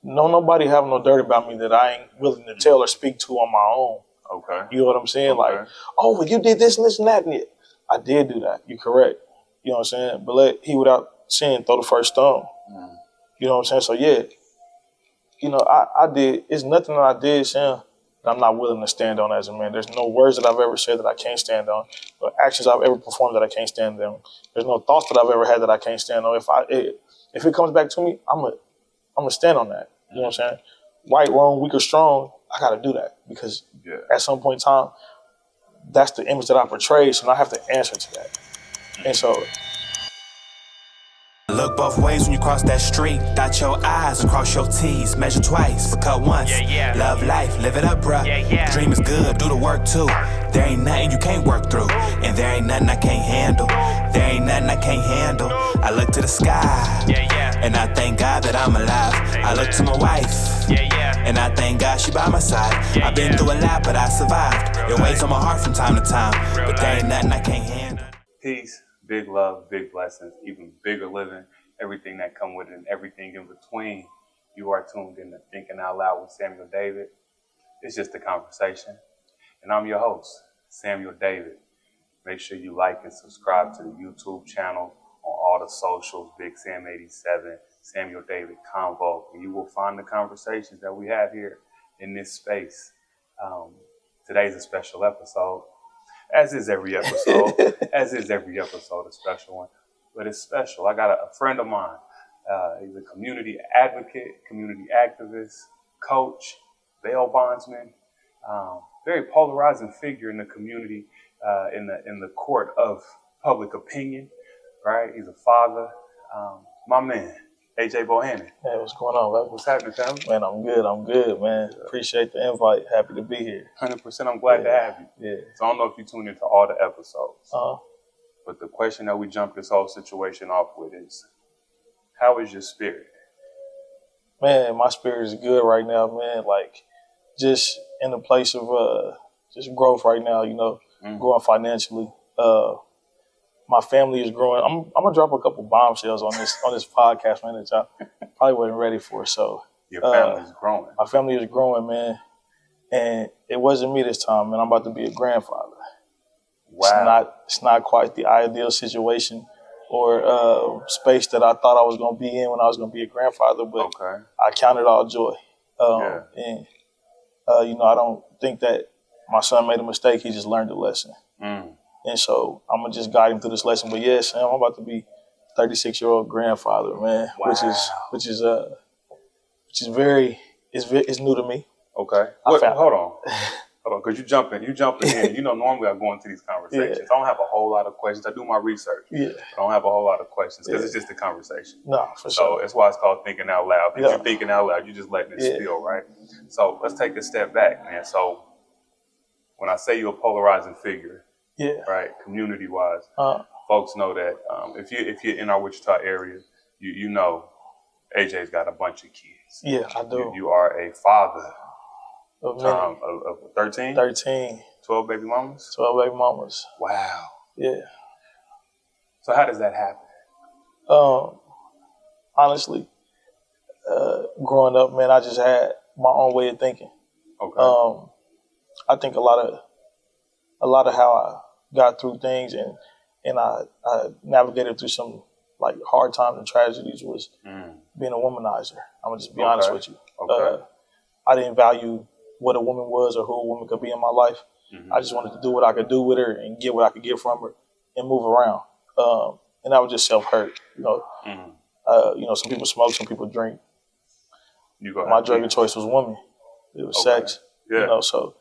No, nobody have no dirt about me that I ain't willing to tell or speak to on my own. Okay. You know what I'm saying? Okay. Like, oh, well, you did this and this and that. And I did do that. You're correct. You know what I'm saying? But let he without sin throw the first stone. You know what I'm saying? So, yeah, you know, I did. It's nothing that I did, Sam, that I'm not willing to stand on as a man. There's no words that I've ever said that I can't stand on, or actions I've ever performed that I can't stand on. There's no thoughts that I've ever had that I can't stand on. If it comes back to me, I'm gonna stand on that. You know what I'm saying? Right, wrong, weak or strong, I got to do that because at some point in time, that's the image that I portray, so I have to answer to that. And so... Look both ways when you cross that street. Dot your I's and cross your T's. Measure twice, but cut once. Love life, live it up, bruh. Dream is good, do the work too. There ain't nothing you can't work through, and there ain't nothing I can't handle. There ain't nothing I can't handle. I look to the sky, and I thank God that I'm alive. I look to my wife, and I thank God she by my side. I've been through a lot, but I survived. It weighs on my heart from time to time, but there ain't nothing I can't handle. Peace, big love, big blessings, even bigger living, everything that come with it and everything in between. You are tuned in to Thinking Out Loud with Samuel David. It's just a conversation. And I'm your host, Samuel David. Make sure you like and subscribe to the YouTube channel, on all the socials, Big Sam 87, Samuel David Convo, and you will find the conversations that we have here in this space. Today's a special episode, as is every episode, a special one, but it's special. I got a friend of mine. He's a community advocate, community activist, coach, bail bondsman, very polarizing figure in the community, in the court of public opinion, right? He's a father. My man, AJ Bohannon. Hey, what's going on, man? What's happening, fam? Man, I'm good, man. Appreciate the invite. Happy to be here. 100%, I'm glad to have you. Yeah. So I don't know if you tuned into all the episodes, Uh-huh. but the question that we jumped this whole situation off with is, how is your spirit? Man, my spirit is good right now, man. Like, just in a place of just growth right now, you know, growing financially. My family is growing. I'm gonna drop a couple bombshells on this podcast, man, that y'all probably wasn't ready for. So Your family's growing. My family is growing, man. And it wasn't me this time, man. I'm about to be a grandfather. Wow. It's not quite the ideal situation or space that I thought I was gonna be in when I was gonna be a grandfather, but I count it all joy. And you know, I don't think that my son made a mistake. He just learned a lesson. And so I'm gonna just guide him through this lesson. But yes, Sam, I'm about to be 36-year-old grandfather, man. Wow. which is very it's new to me. Okay. Hold on, because you jumping in. You know, normally I go into these conversations. I don't have a whole lot of questions. I do my research. I don't have a whole lot of questions because it's just a conversation. No, for sure. So that's why it's called Thinking Out Loud. Because you're thinking out loud, you're just letting it spill, right? So let's take a step back, man. So when I say you're a polarizing figure, right, community-wise, folks know that if you're in our Wichita area, you know AJ's got a bunch of kids. Yeah, I do. You are a father of 13? 13. 12 baby mamas? 12 baby mamas. Wow. Yeah. So how does that happen? Honestly, growing up, man, I just had my own way of thinking. Okay. I think a lot of how I got through things and I navigated through some like hard times and tragedies was being a womanizer. I'm gonna just be honest with you. I didn't value what a woman was or who a woman could be in my life. I just wanted to do what I could do with her and get what I could get from her and move around. And that was just self-hurt. You know, some people smoke, some people drink. My drug of choice was women. It was sex. Yeah. You know, so,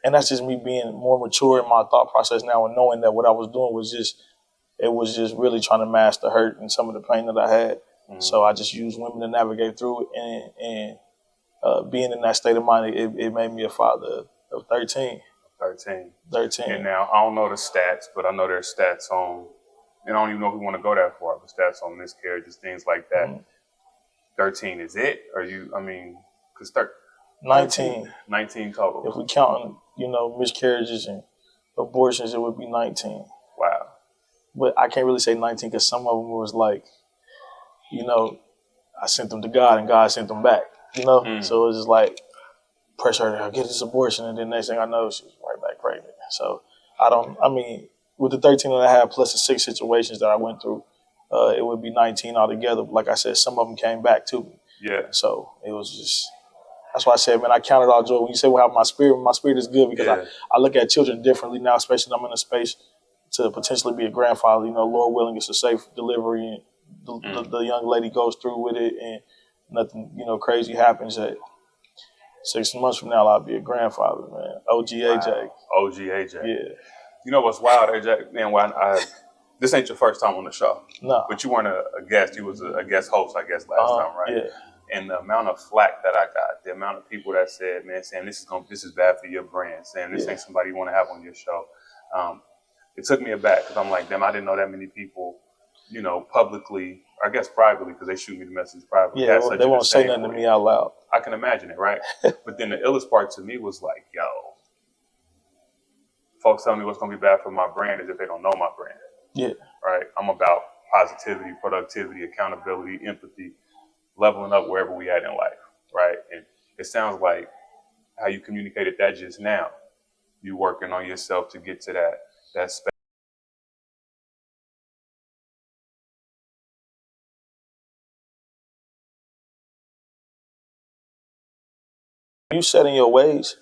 and that's just me being more mature in my thought process now and knowing that what I was doing was just really trying to mask the hurt and some of the pain that I had. So I just used women to navigate through it, and being in that state of mind, it made me a father of 13. 13. And now, I don't know the stats, but I know there's stats on, and I don't even know if we want to go that far, but stats on miscarriages, things like that. 13 is it? Or because 19. 19 total. If we count, you know, miscarriages and abortions, it would be 19. Wow. But I can't really say 19 because some of them was like, you know, I sent them to God and God sent them back. you know? So it was just like, pressure her to get this abortion, and then next thing I know, she was right back pregnant. So with the 13 and a half plus the 6 situations that I went through, it would be 19 altogether. Like I said, some of them came back to me. Yeah. So it was just, that's why I said, man, I count it all joy. When you say, well, my spirit is good because I look at children differently now, especially when I'm in a space to potentially be a grandfather. You know, Lord willing, it's a safe delivery, and the young lady goes through with it, and nothing, crazy happens. 6 months from now, I'll be a grandfather, man. OG AJ. Wow. OG AJ. Yeah. You know what's wild, AJ? Man, this ain't your first time on the show. No. But you weren't a guest. You was a guest host, I guess, last time, right? Yeah. And the amount of flack that I got, the amount of people that said, man, saying this is bad for your brand, saying this ain't somebody you want to have on your show. It took me aback because I'm like, damn, I didn't know that many people, publicly, I guess privately, because they shoot me the message privately. Yeah, they won't say nothing to me out loud. I can imagine it, right? But then the illest part to me was like, yo, folks tell me what's going to be bad for my brand is if they don't know my brand. Yeah. Right? I'm about positivity, productivity, accountability, empathy, leveling up wherever we at in life, right? And it sounds like how you communicated that just now, you working on yourself to get to that space. You set in your ways,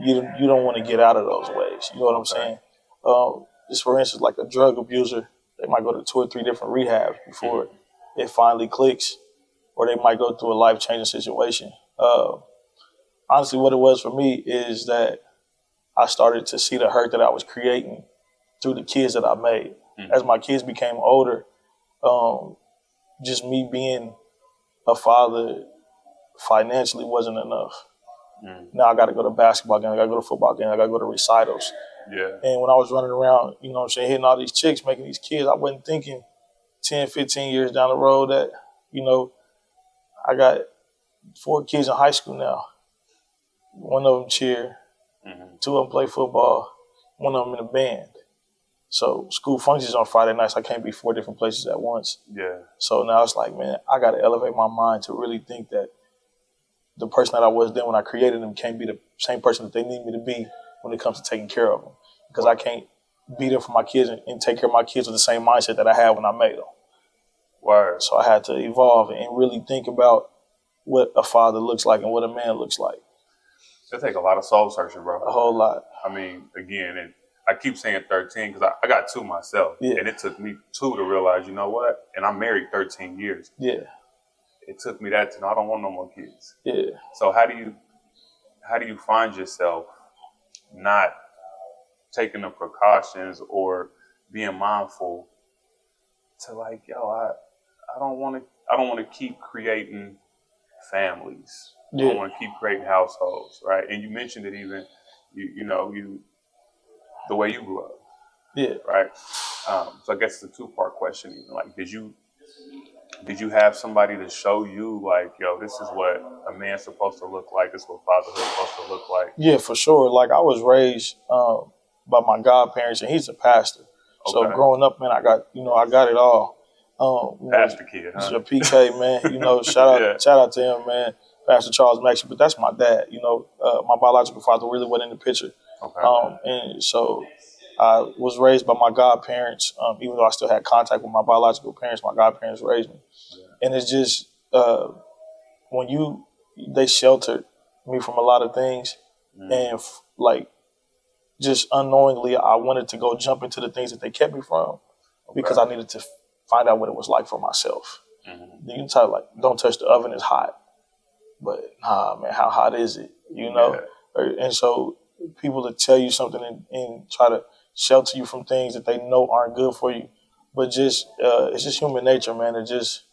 you don't want to get out of those ways. You know what I'm saying? Just for instance, like a drug abuser, they might go to 2 or 3 different rehabs before it finally clicks, or they might go through a life-changing situation. Honestly, what it was for me is that I started to see the hurt that I was creating through the kids that I made. As my kids became older, just me being a father financially wasn't enough. Now I got to go to basketball game, I got to go to football game, I got to go to recitals. Yeah. And when I was running around, hitting all these chicks, making these kids, I wasn't thinking 10, 15 years down the road that, I got 4 kids in high school now. One of them cheer, 2 of them play football, one of them in a band. So school functions on Friday nights, I can't be 4 different places at once. Yeah. So now it's like, man, I got to elevate my mind to really think that the person that I was then when I created them can't be the same person that they need me to be when it comes to taking care of them. Because I can't be there for my kids and take care of my kids with the same mindset that I had when I made them. Word. So I had to evolve and really think about what a father looks like and what a man looks like. It take a lot of soul searching, bro. A whole lot. I mean, again, and I keep saying 13 because I got 2 myself. Yeah. And it took me 2 to realize, you know what? And I'm married 13 years. Yeah. It took me that to know I don't want no more kids. Yeah. So how do you find yourself not taking the precautions or being mindful to like, yo, I don't want to keep creating families. Yeah. I don't want to keep creating households, right? And you mentioned it even, you the way you grew up. Yeah. Right. So I guess it's a 2-part question. Even like, did you have somebody to show you like, yo, this is what a man's supposed to look like. This is what fatherhood is supposed to look like. Yeah, for sure. Like I was raised by my godparents, and he's a pastor. Okay. So growing up, man, I got it all. Pastor kid, huh? Your PK, man. Shout out to him, man. Pastor Charles Maxey, but that's my dad. My biological father really wasn't in the picture. Okay. And so I was raised by my godparents, even though I still had contact with my biological parents. My godparents raised me. Yeah. And it's just they sheltered me from a lot of things. And just unknowingly, I wanted to go jump into the things that they kept me from because I needed to find out what it was like for myself. You can tell, like, don't touch the oven, it's hot. But, man, how hot is it? Yeah. And so people that tell you something and try to shelter you from things that they know aren't good for you. But just it's just human nature, man. It's just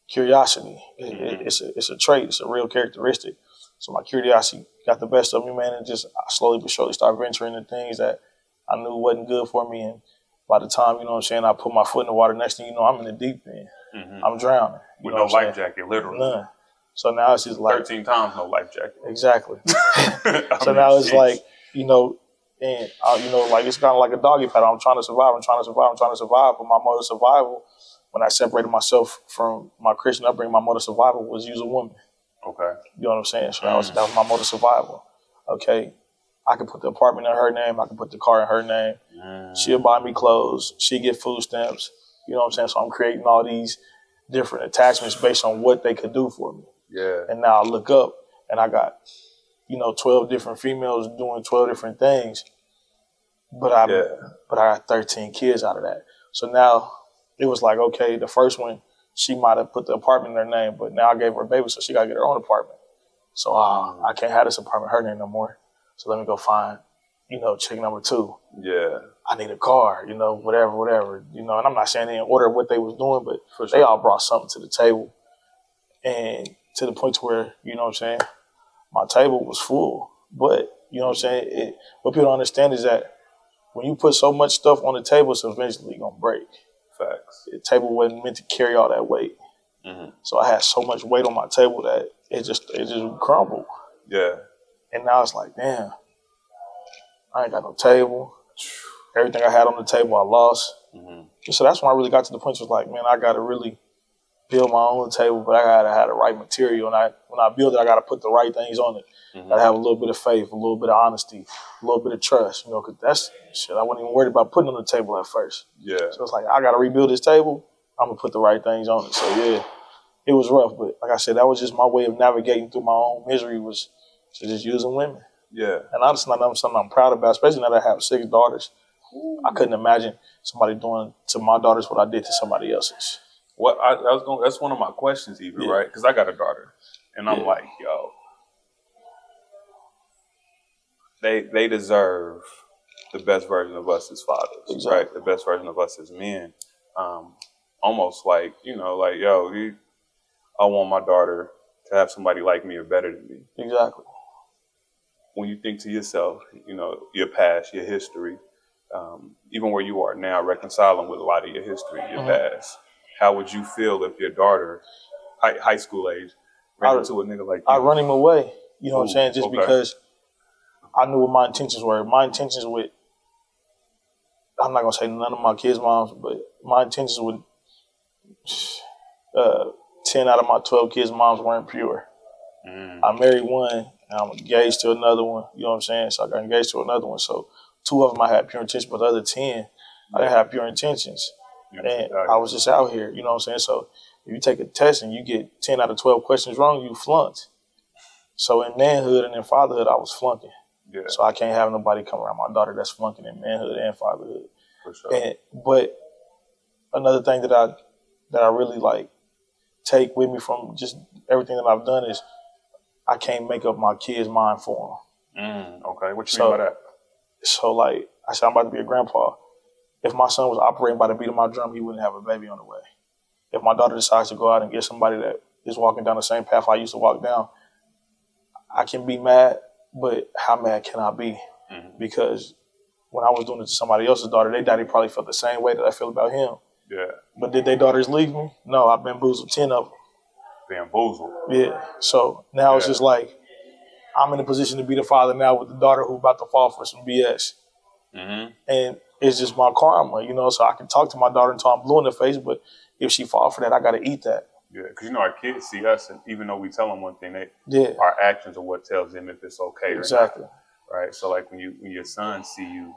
curiosity. It's a trait. It's a real characteristic. So my curiosity got the best of me, man, and just I slowly but surely started venturing into things that I knew wasn't good for me. And by the time, I put my foot in the water, next thing you know, I'm in the deep end. I'm drowning. With no life jacket, literally. None. So now it's just like 13 times no life jacket. Exactly. So now it's like, and like it's kind of like a doggy paddle. I'm trying to survive. But my mode of survival, when I separated myself from my Christian upbringing, my mode of survival was use a woman. Okay. You know what I'm saying? So that was my mode of survival. Okay, I can put the apartment in her name. I can put the car in her name. She'll buy me clothes. She get food stamps. You know what I'm saying? So I'm creating all these different attachments based on what they could do for me. Yeah. And now I look up and I got, 12 different females doing 12 different things. But I got 13 kids out of that. So now it was like, okay, the first one, she might have put the apartment in her name, but now I gave her a baby, so she got to get her own apartment. So I can't have this apartment in her name no more. So let me go find, chick number 2. Yeah. I need a car, whatever. And I'm not saying in order of what they was doing, but they all brought something to the table. And to the point to where, my table was full. But, what people don't understand is that when you put so much stuff on the table, it's eventually going to break. Facts. The table wasn't meant to carry all that weight. Mm-hmm. So I had so much weight on my table that it just crumbled. Yeah. And now it's like, damn, I ain't got no table. Everything I had on the table, I lost. Mm-hmm. So that's when I really got to the point where it was like, man, I got to really build my own table, but I got to have the right material. And when I build it, I got to put the right things on it. Mm-hmm. Got to have a little bit of faith, a little bit of honesty, a little bit of trust, because that's shit I wasn't even worried about putting on the table at first. Yeah. So it's like, I got to rebuild this table. I'm going to put the right things on it. So, yeah, it was rough. But like I said, that was just my way of navigating through my own misery, was just using women. Yeah. And honestly, that's something I'm proud about, especially now that I have 6 daughters. I couldn't imagine somebody doing to my daughters what I did to somebody else's. That's one of my questions even, right? Because I got a daughter. And I'm like, yo, they deserve the best version of us as fathers, right? The best version of us as men. Almost like, I want my daughter to have somebody like me or better than me. Exactly. When you think to yourself, your past, your history, even where you are now, reconciling with a lot of your history, your past, how would you feel if your daughter, high school age, ran into a nigga like you? I'd run him away. You know what I'm saying? Just because I knew what my intentions were. My intentions with, I'm not going to say none of my kids' moms, but my intentions with 10 out of my 12 kids' moms weren't pure. I married one, and I'm engaged to another one. You know what I'm saying? So I got engaged to another one. So 2 of them I had pure intentions, but the other 10, I didn't have pure intentions. And I was just out here, you know what I'm saying? So if you take a test and you get 10 out of 12 questions wrong, you flunked. So in manhood and in fatherhood, I was flunking. Yeah. So I can't have nobody come around my daughter that's flunking in manhood and fatherhood. For sure. But another thing that I really take with me from just everything that I've done is I can't make up my kid's mind for them. Okay, what you mean by that? So I said, I'm about to be a grandpa. If my son was operating by the beat of my drum, he wouldn't have a baby on the way. If my daughter decides to go out and get somebody that is walking down the same path I used to walk down, I can be mad, but how mad can I be? Because when I was doing it to somebody else's daughter, their daddy probably felt the same way that I feel about him. Yeah. But did their daughters leave me? No, I bamboozled 10 of them. Bamboozled? Yeah. So now it's just like, I'm in a position to be the father now with the daughter who's about to fall for some BS. And it's just my karma, so I can talk to my daughter until I'm blue in the face, but if she fall for that, I got to eat that. Yeah, because our kids see us, and even though we tell them one thing, our actions are what tells them if it's okay or not. Right? So when your sons see you,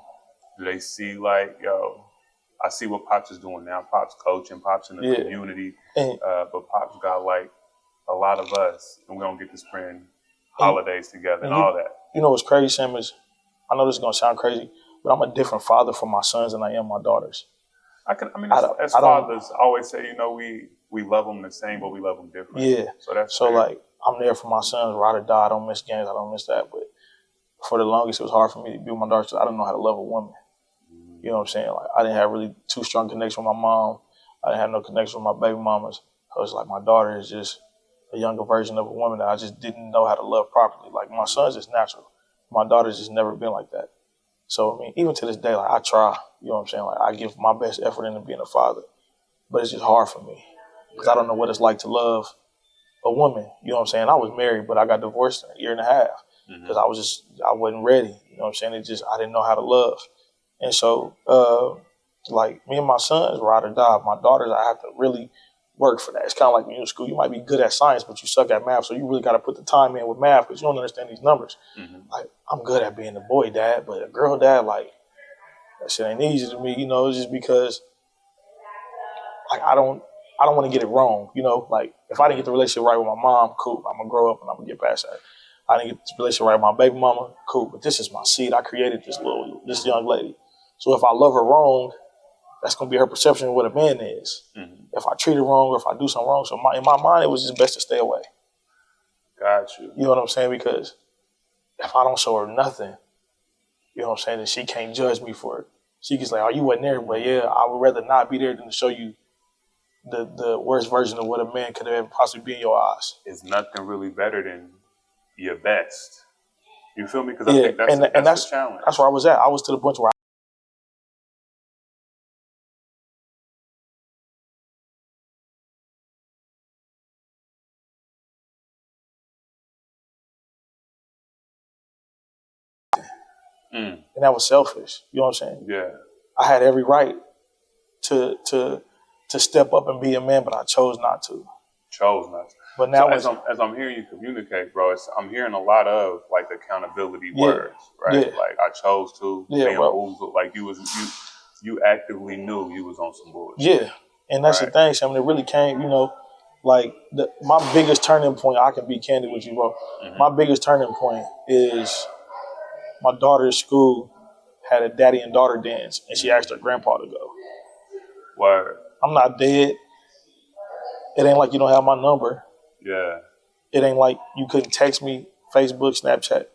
do they see yo, I see what Pops is doing now. Pops coaching, Pops in the community, but Pops got a lot of us, and we don't get to spend holidays together and all that. You know what's crazy, Sam, is I know this is going to sound crazy, but I'm a different father for my sons than I am my daughters. As fathers, I always say, we love them the same, but we love them different. Yeah. So I'm there for my sons, ride or die. I don't miss games. I don't miss that. But for the longest, it was hard for me to be with my daughters. I didn't know how to love a woman. You know what I'm saying? I didn't have really too strong connection with my mom. I didn't have no connection with my baby mamas. So it's my daughter is just a younger version of a woman that I just didn't know how to love properly. My son's just natural. My daughter's just never been like that. So, even to this day, I try, you know what I'm saying? I give my best effort into being a father, but it's just hard for me because I don't know what it's like to love a woman, you know what I'm saying? I was married, but I got divorced in a year and a half because I wasn't ready, you know what I'm saying? I didn't know how to love. And so, me and my sons, ride or die. My daughters, I have to really work for that. It's kind of like when you're in school, you might be good at science, but you suck at math, so you really got to put the time in with math because you don't understand these numbers. Like, I'm good at being a boy dad, but a girl dad, like, that shit ain't easy to me, you know, just because, like, I don't want to get it wrong, you know. Like, if I didn't get the relationship right with my mom, cool, I'm going to grow up and I'm going to get past that. I didn't get the relationship right with my baby mama, cool, but this is my seed. I created this young lady. So if I love her wrong, that's going to be her perception of what a man is. If I treat her wrong or if I do something wrong. So in my mind, it was just best to stay away. Got you. You know what I'm saying? Because if I don't show her nothing, you know what I'm saying, then she can't judge me for it. She can say, oh, you wasn't there, but yeah, I would rather not be there than to show you the worst version of what a man could have ever possibly be in your eyes. It's nothing really better than your best. You feel me? Because I think that's the challenge. That's where I was at. I was to the point where and that was selfish. You know what I'm saying? Yeah. I had every right to step up and be a man, but I chose not to. But now, so as I'm hearing you communicate, bro, I'm hearing a lot of like accountability words, right? Yeah. Like I chose to. Yeah, bro. Like you actively knew you was on some bullshit. Yeah, and that's the thing. So, I mean, it really came, you know, like my biggest turning point. I can be candid with you, bro. My biggest turning point is my daughter's school had a daddy and daughter dance, and she asked her grandpa to go. Word. I'm not dead. It ain't like you don't have my number. Yeah. It ain't like you couldn't text me, Facebook, Snapchat.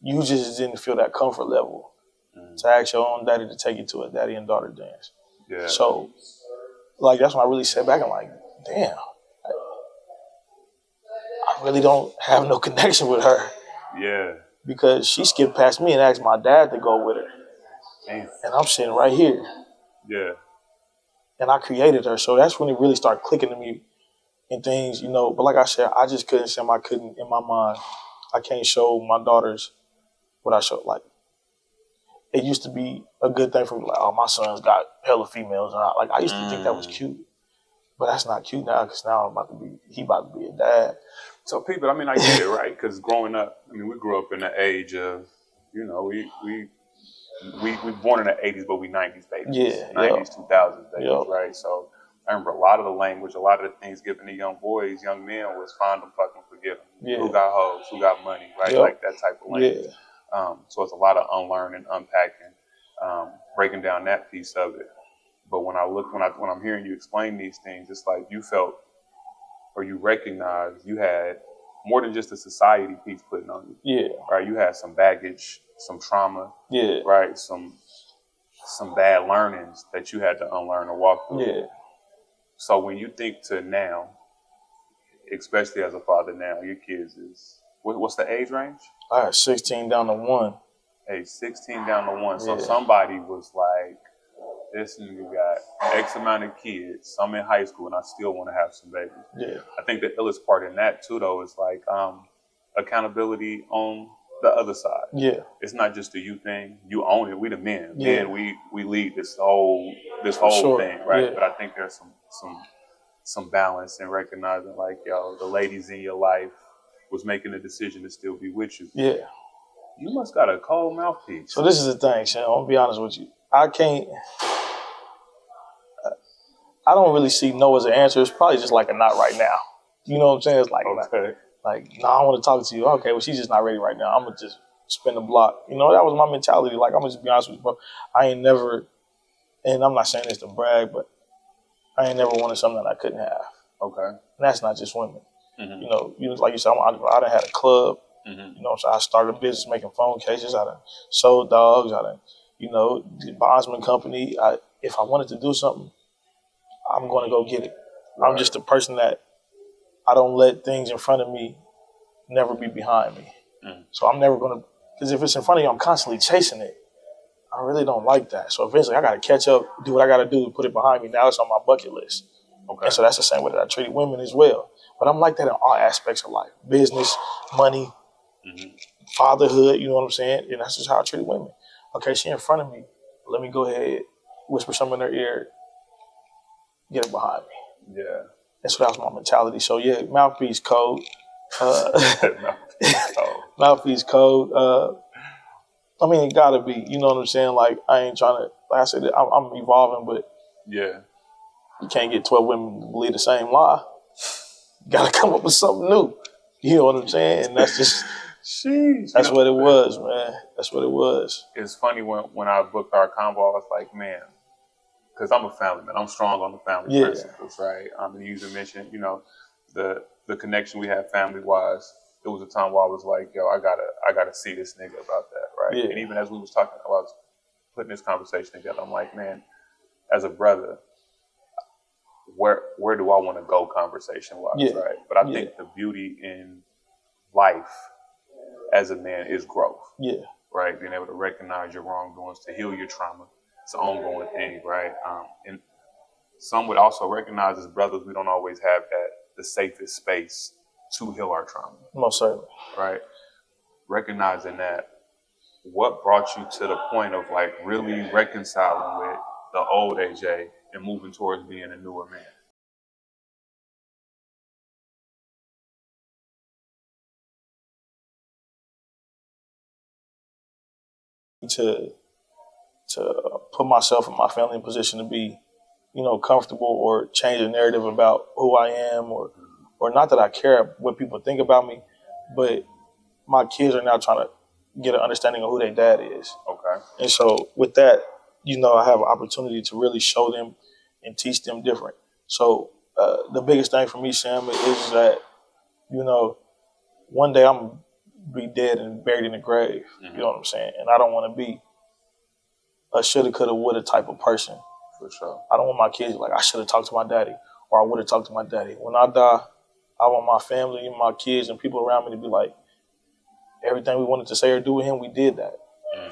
You just didn't feel that comfort level to ask your own daddy to take you to a daddy and daughter dance. Yeah. So, like, that's when I really sat back and like, damn, I really don't have no connection with her. Yeah. Because she skipped past me and asked my dad to go with her. Damn. And I'm sitting right here. Yeah. And I created her. So that's when it really started clicking to me and things, you know. But like I said, I just couldn't say I couldn't, in my mind, I can't show my daughters what I showed. Like, it used to be a good thing for me, like, oh, my son's got hella females. And I used to think that was cute. But that's not cute now because now he about to be a dad. So people, I mean, I get it, right? Because growing up, I mean, we grew up in the age of, you know, we born in the 80s, but we 90s babies. Yeah. 90s, 2000s babies, right? So I remember a lot of the language, a lot of the things given to young boys, young men was find them, fucking forget them. Yeah. Who got hoes, who got money, right? Like that type of language. Yeah. So it's a lot of unlearning, unpacking, breaking down that piece of it. But when I'm hearing you explain these things, it's like you felt or you recognized you had more than just a society piece putting on you. Yeah. Right. You had some baggage, some trauma. Yeah. Right. Some bad learnings that you had to unlearn or walk through. Yeah. So when you think to now, especially as a father now, your kids is what's the age range? I had 16 down to 1. Age 16 down to 1. So somebody was like, this nigga got X amount of kids, some in high school, and I still want to have some babies. Yeah. I think the illest part in that too, though, is like accountability on the other side. Yeah. It's not just a you thing. You own it. We the men. Yeah. Men, we lead this whole thing, right? Yeah. But I think there's some balance in recognizing, like, yo, the ladies in your life was making a decision to still be with you. Yeah. You must got a cold mouthpiece. So this is the thing, Shan. I'm gonna be honest with you. I don't really see no as an answer. It's probably just like a not right now. You know what I'm saying? It's like, no, I want to talk to you. Okay, well, she's just not ready right now. I'm going to just spin the block. You know, that was my mentality. Like, I'm going to just be honest with you, bro. I ain't never, and I'm not saying this to brag, but I ain't never wanted something that I couldn't have. Okay. And that's not just women. Mm-hmm. You know, like you said, I done had a club. Mm-hmm. You know, so I started a business making phone cases. I done sold dogs. I done, you know, the bondsman company. If I wanted to do something, I'm going to go get it. Right. I'm just a person that I don't let things in front of me never be behind me. Mm. So I'm never going to, because if it's in front of you, I'm constantly chasing it. I really don't like that. So eventually I got to catch up, do what I got to do to put it behind me. Now it's on my bucket list. Okay. And so that's the same way that I treat women as well. But I'm like that in all aspects of life. Business, money, fatherhood, you know what I'm saying? And that's just how I treat women. Okay, she in front of me. Let me go ahead, whisper something in her ear, get it behind me. Yeah. And so that was my mentality. So yeah, mouthpiece code. Mouthpiece code. I mean, it gotta be. You know what I'm saying? Like, I ain't trying to. Like I said, I'm evolving, but yeah, you can't get 12 women to believe the same lie. You gotta come up with something new. You know what I'm saying? And that's just. Sheesh, that's what it was, man. That's what it was. It's funny when I booked our convo, I was like, man, because I'm a family man. I'm strong on the family principles, right? And you mentioned, you know, the connection we had family wise. It was a time where I was like, yo, I gotta see this nigga about that, right? Yeah. And even as we was talking, I was putting this conversation together. I'm like, man, as a brother, where do I want to go conversation wise, right? But I think the beauty in life as a man is growth. Yeah. Right? Being able to recognize your wrongdoings, to heal your trauma. It's an ongoing thing, right? And some would also recognize as brothers, we don't always have the safest space to heal our trauma. Most certainly. Right? Recognizing that, what brought you to the point of like really reconciling with the old AJ and moving towards being a newer man? To put myself and my family in position to be, you know, comfortable or change the narrative about who I am, or not that I care what people think about me, but my kids are now trying to get an understanding of who their dad is. Okay. And so with that, you know, I have an opportunity to really show them and teach them different. So the biggest thing for me, Sam, is that, you know, one day I'm going to be dead and buried in the grave. Mm-hmm. You know what I'm saying? And I don't want to be a shoulda, coulda, woulda type of person. For sure. I don't want my kids like, I should have talked to my daddy, or I would have talked to my daddy. When I die, I want my family and my kids and people around me to be like, everything we wanted to say or do with him, we did that. Mm.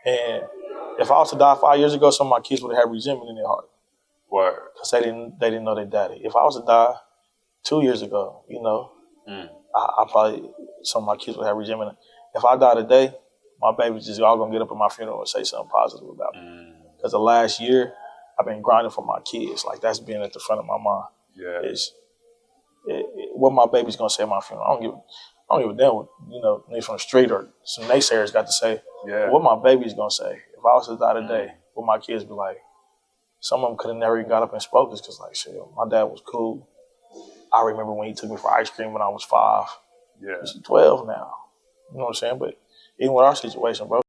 And if I was to die 5 years ago, some of my kids would have resentment in their heart. Word. Because they didn't know their daddy. If I was to die 2 years ago, you know, I probably, some of my kids would have resentment. If I die today, my baby's just all gonna get up at my funeral and say something positive about me. Because the last year, I've been grinding for my kids. Like, that's been at the front of my mind. Yeah. What my baby's gonna say at my funeral. I don't give a damn what, you know, niggas from the street or some naysayers got to say. Yeah. What my baby's gonna say. If I was to die today, what my kids be like. Some of them could have never even got up and spoke. It's because, like, shit, my dad was cool. I remember when he took me for ice cream when I was 5. Yeah. He's 12 now. You know what I'm saying? But even with our situation, bro.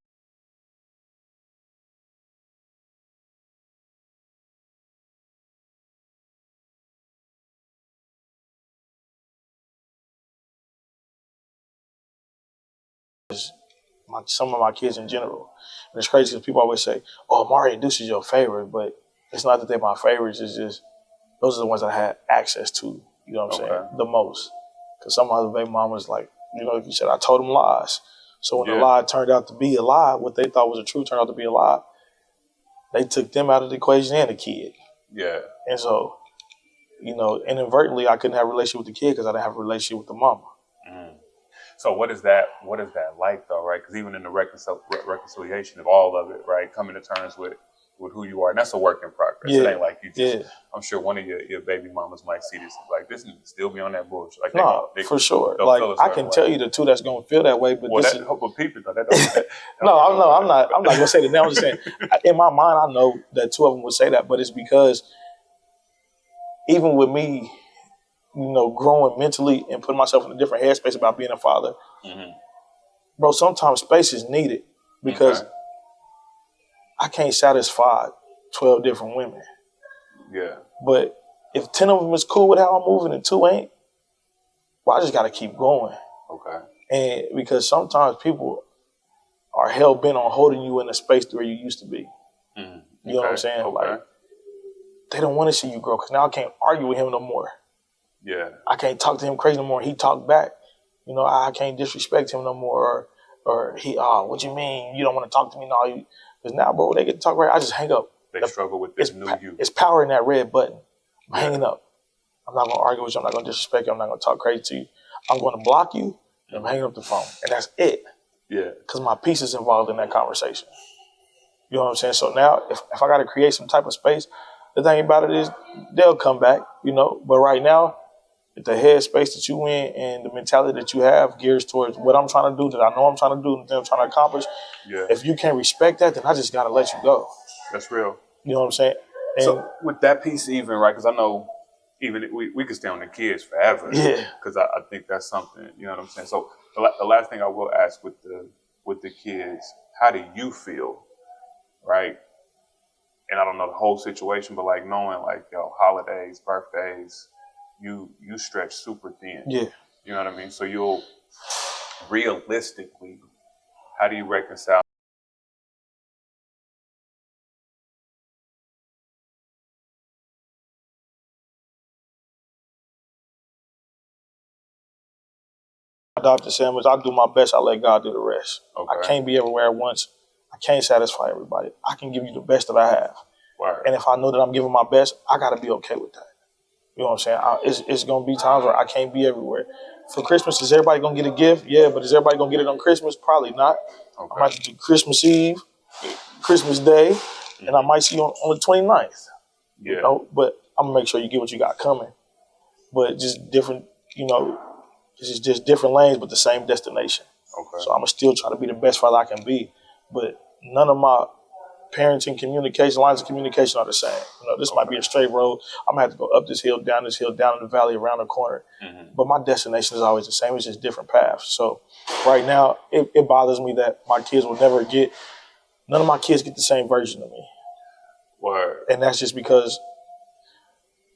Some of my kids in general. And it's crazy because people always say, oh, Mario Deuce is your favorite, but it's not that they're my favorites. It's just those are the ones that I had access to, you know what I'm saying, the most. Because some other baby mamas, like, you know, like you said, I told them lies. So when the lie turned out to be a lie, what they thought was a truth turned out to be a lie, they took them out of the equation and the kid. Yeah. And so, you know, inadvertently, I couldn't have a relationship with the kid because I didn't have a relationship with the mama. So what is that like, though, right? Because even in the reconciliation of all of it, right, coming to terms with who you are, and that's a work in progress. Yeah. It ain't like you just, I'm sure one of your baby mamas might see this like, this needs to still be on that bullshit. Like, for sure. Like, I can tell you the two that's going to feel that way, but well, this is... But people, though, that don't... I'm not going to say that now. I'm just saying, in my mind, I know that two of them would say that, but it's because even with me, you know, growing mentally and putting myself in a different headspace about being a father, bro, sometimes space is needed because I can't satisfy 12 different women. Yeah. But if 10 of them is cool with how I'm moving and 2 ain't, well, I just got to keep going. Okay. And because sometimes people are hell bent on holding you in a space where you used to be. You know what I'm saying? Okay. Like, they don't want to see you grow because now I can't argue with him no more. Yeah. I can't talk to him crazy no more. He talked back. You know, I can't disrespect him no more. Or he, what you mean? You don't want to talk to me now? Because now, bro, they get to talk right. I just hang up. They struggle with this new you. It's power in that red button. I'm hanging up. I'm not going to argue with you. I'm not going to disrespect you. I'm not going to talk crazy to you. I'm going to block you, and I'm hanging up the phone. And that's it. Yeah. Because my peace is involved in that conversation. You know what I'm saying? So now, if I got to create some type of space, the thing about it is they'll come back. you know. But right now, the headspace that you in and the mentality that you have gears towards what I'm trying to do, that I know I'm trying to do, and that I'm trying to accomplish. Yeah. If you can't respect that, then I just gotta let you go. That's real. You know what I'm saying? And so with that piece, even right, because I know even we could stay on the kids forever. Yeah. Because I think that's something. You know what I'm saying? So the last thing I will ask with the kids, how do you feel, right? And I don't know the whole situation, but like knowing like holidays, birthdays. You stretch super thin. Yeah. You know what I mean? So you'll realistically, how do you reconcile? Dr. Sanders, I do my best, I let God do the rest. Okay. I can't be everywhere at once. I can't satisfy everybody. I can give you the best that I have. Word. And if I know that I'm giving my best, I gotta be okay with that. You know what I'm saying? It's going to be times where I can't be everywhere. For Christmas, is everybody going to get a gift? Yeah, but is everybody going to get it on Christmas? Probably not. Okay. I might do Christmas Eve, Christmas Day, and I might see you on the 29th. Yeah. You know? But I'm going to make sure you get what you got coming. But just different, you know, it's just different lanes, but the same destination. Okay. So I'm going to still try to be the best father I can be. But none of my parenting communication, lines of communication are the same. You know, this might be a straight road. I'm gonna have to go up this hill, down in the valley, around the corner. Mm-hmm. But my destination is always the same. It's just different paths. So right now, it bothers me that my kids will never get, none of my kids get the same version of me. Word. And that's just because,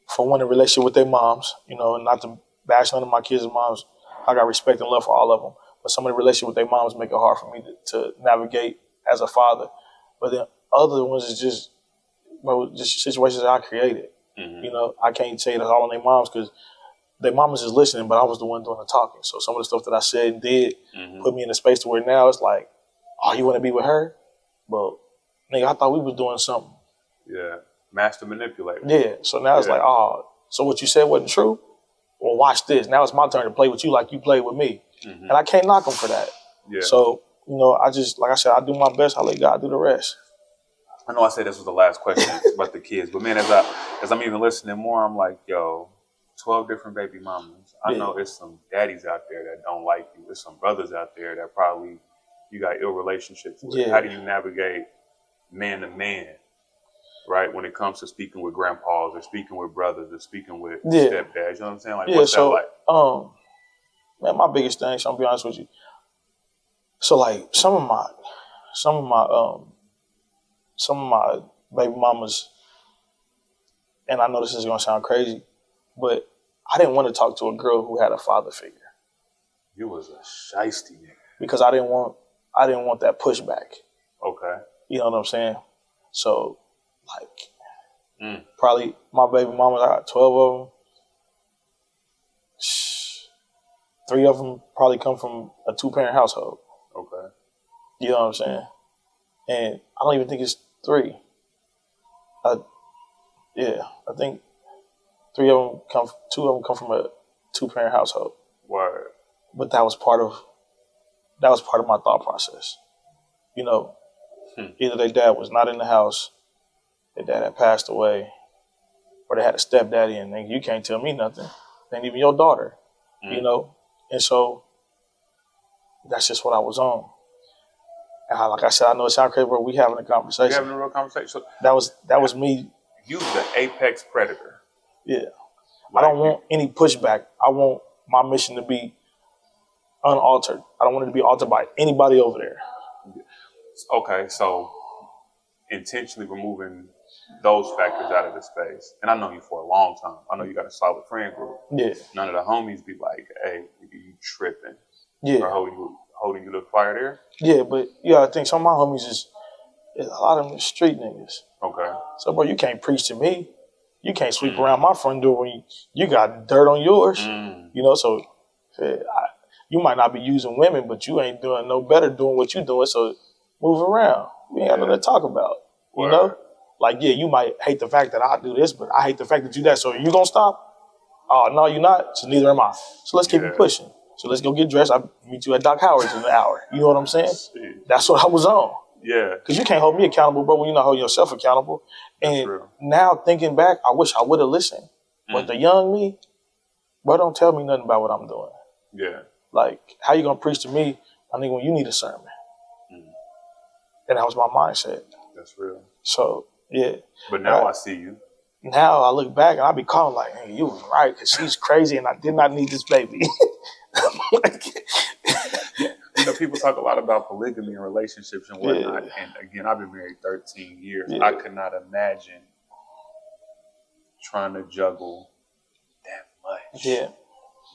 for one, in relationship with their moms, you know, and not to bash none of my kids' moms, I got respect and love for all of them. But some of the relationship with their moms make it hard for me to navigate as a father. But then other ones is just situations that I created. Mm-hmm. You know, I can't say that's all on their moms because their mamas is listening, but I was the one doing the talking. So some of the stuff that I said and did put me in a space to where now it's like, oh, you want to be with her? Well, nigga, I thought we was doing something. Yeah, master manipulator. Yeah, so now it's like, oh, so what you said wasn't true? Well, watch this. Now it's my turn to play with you like you played with me. Mm-hmm. And I can't knock them for that. Yeah. So, you know, I just, like I said, I do my best. I let God do the rest. I know I said this was the last question about the kids, but man, as I'm even listening more, I'm like, yo, 12 different baby mamas. I know there's some daddies out there that don't like you. There's some brothers out there that probably you got ill relationships with. Yeah. How do you navigate man to man, right, when it comes to speaking with grandpas or speaking with brothers or speaking with stepdads? You know what I'm saying? Like, what's that like? Man, my biggest thing, so I'm gonna be honest with you. So like some of my baby mamas, and I know this is gonna sound crazy, but I didn't want to talk to a girl who had a father figure. You was a shiesty nigga. Because I didn't want that pushback. Okay. You know what I'm saying? So like probably my baby mamas, I got 12 of them. 3 of them probably come from a 2-parent household. Okay. You know what I'm saying? And I don't even think it's 3. I think 2 of them come from a 2-parent household. Word. But that was part of my thought process. You know, either their dad was not in the house, their dad had passed away, or they had a stepdaddy, and you can't tell me nothing. Ain't even your daughter. You know? And so that's just what I was on. And like I said, I know it sounds crazy, but we having a conversation. We having a real conversation. So that was me. You the apex predator. Yeah. Like, I don't want any pushback. I want my mission to be unaltered. I don't want it to be altered by anybody over there. Okay, so intentionally removing those factors out of the space. And I know you for a long time. I know you got a solid friend group. Yeah. None of the homies be like, hey, you tripping. Yeah. Or holding you to the fire there. Yeah, but I think some of my homies is a lot of them street niggas. Okay. So, bro, you can't preach to me. You can't sweep around my front door when you got dirt on yours. You know, so you might not be using women, but you ain't doing no better doing what you doing. So move around. We ain't got nothing to talk about. Word. You know? Like, yeah, you might hate the fact that I do this, but I hate the fact that you do that. So are you going to stop? Oh, no, you're not. So neither am I. So let's keep it pushing. So let's go get dressed. I'll meet you at Doc Howard's in an hour. You know what I'm saying? That's what I was on. Yeah. Because you can't hold me accountable, bro, when you're not holding yourself accountable. And now thinking back, I wish I would have listened. But the young me, bro, don't tell me nothing about what I'm doing. Yeah. Like, how you gonna preach to me, I think, when you need a sermon? And that was my mindset. That's real. So, yeah. But now I see you. Now I look back and I be calling like, hey, you was right, because she's crazy and I did not need this baby. You know, people talk a lot about polygamy and relationships and whatnot. Yeah. And again, I've been married 13 years. Yeah. I could not imagine trying to juggle that much. Yeah.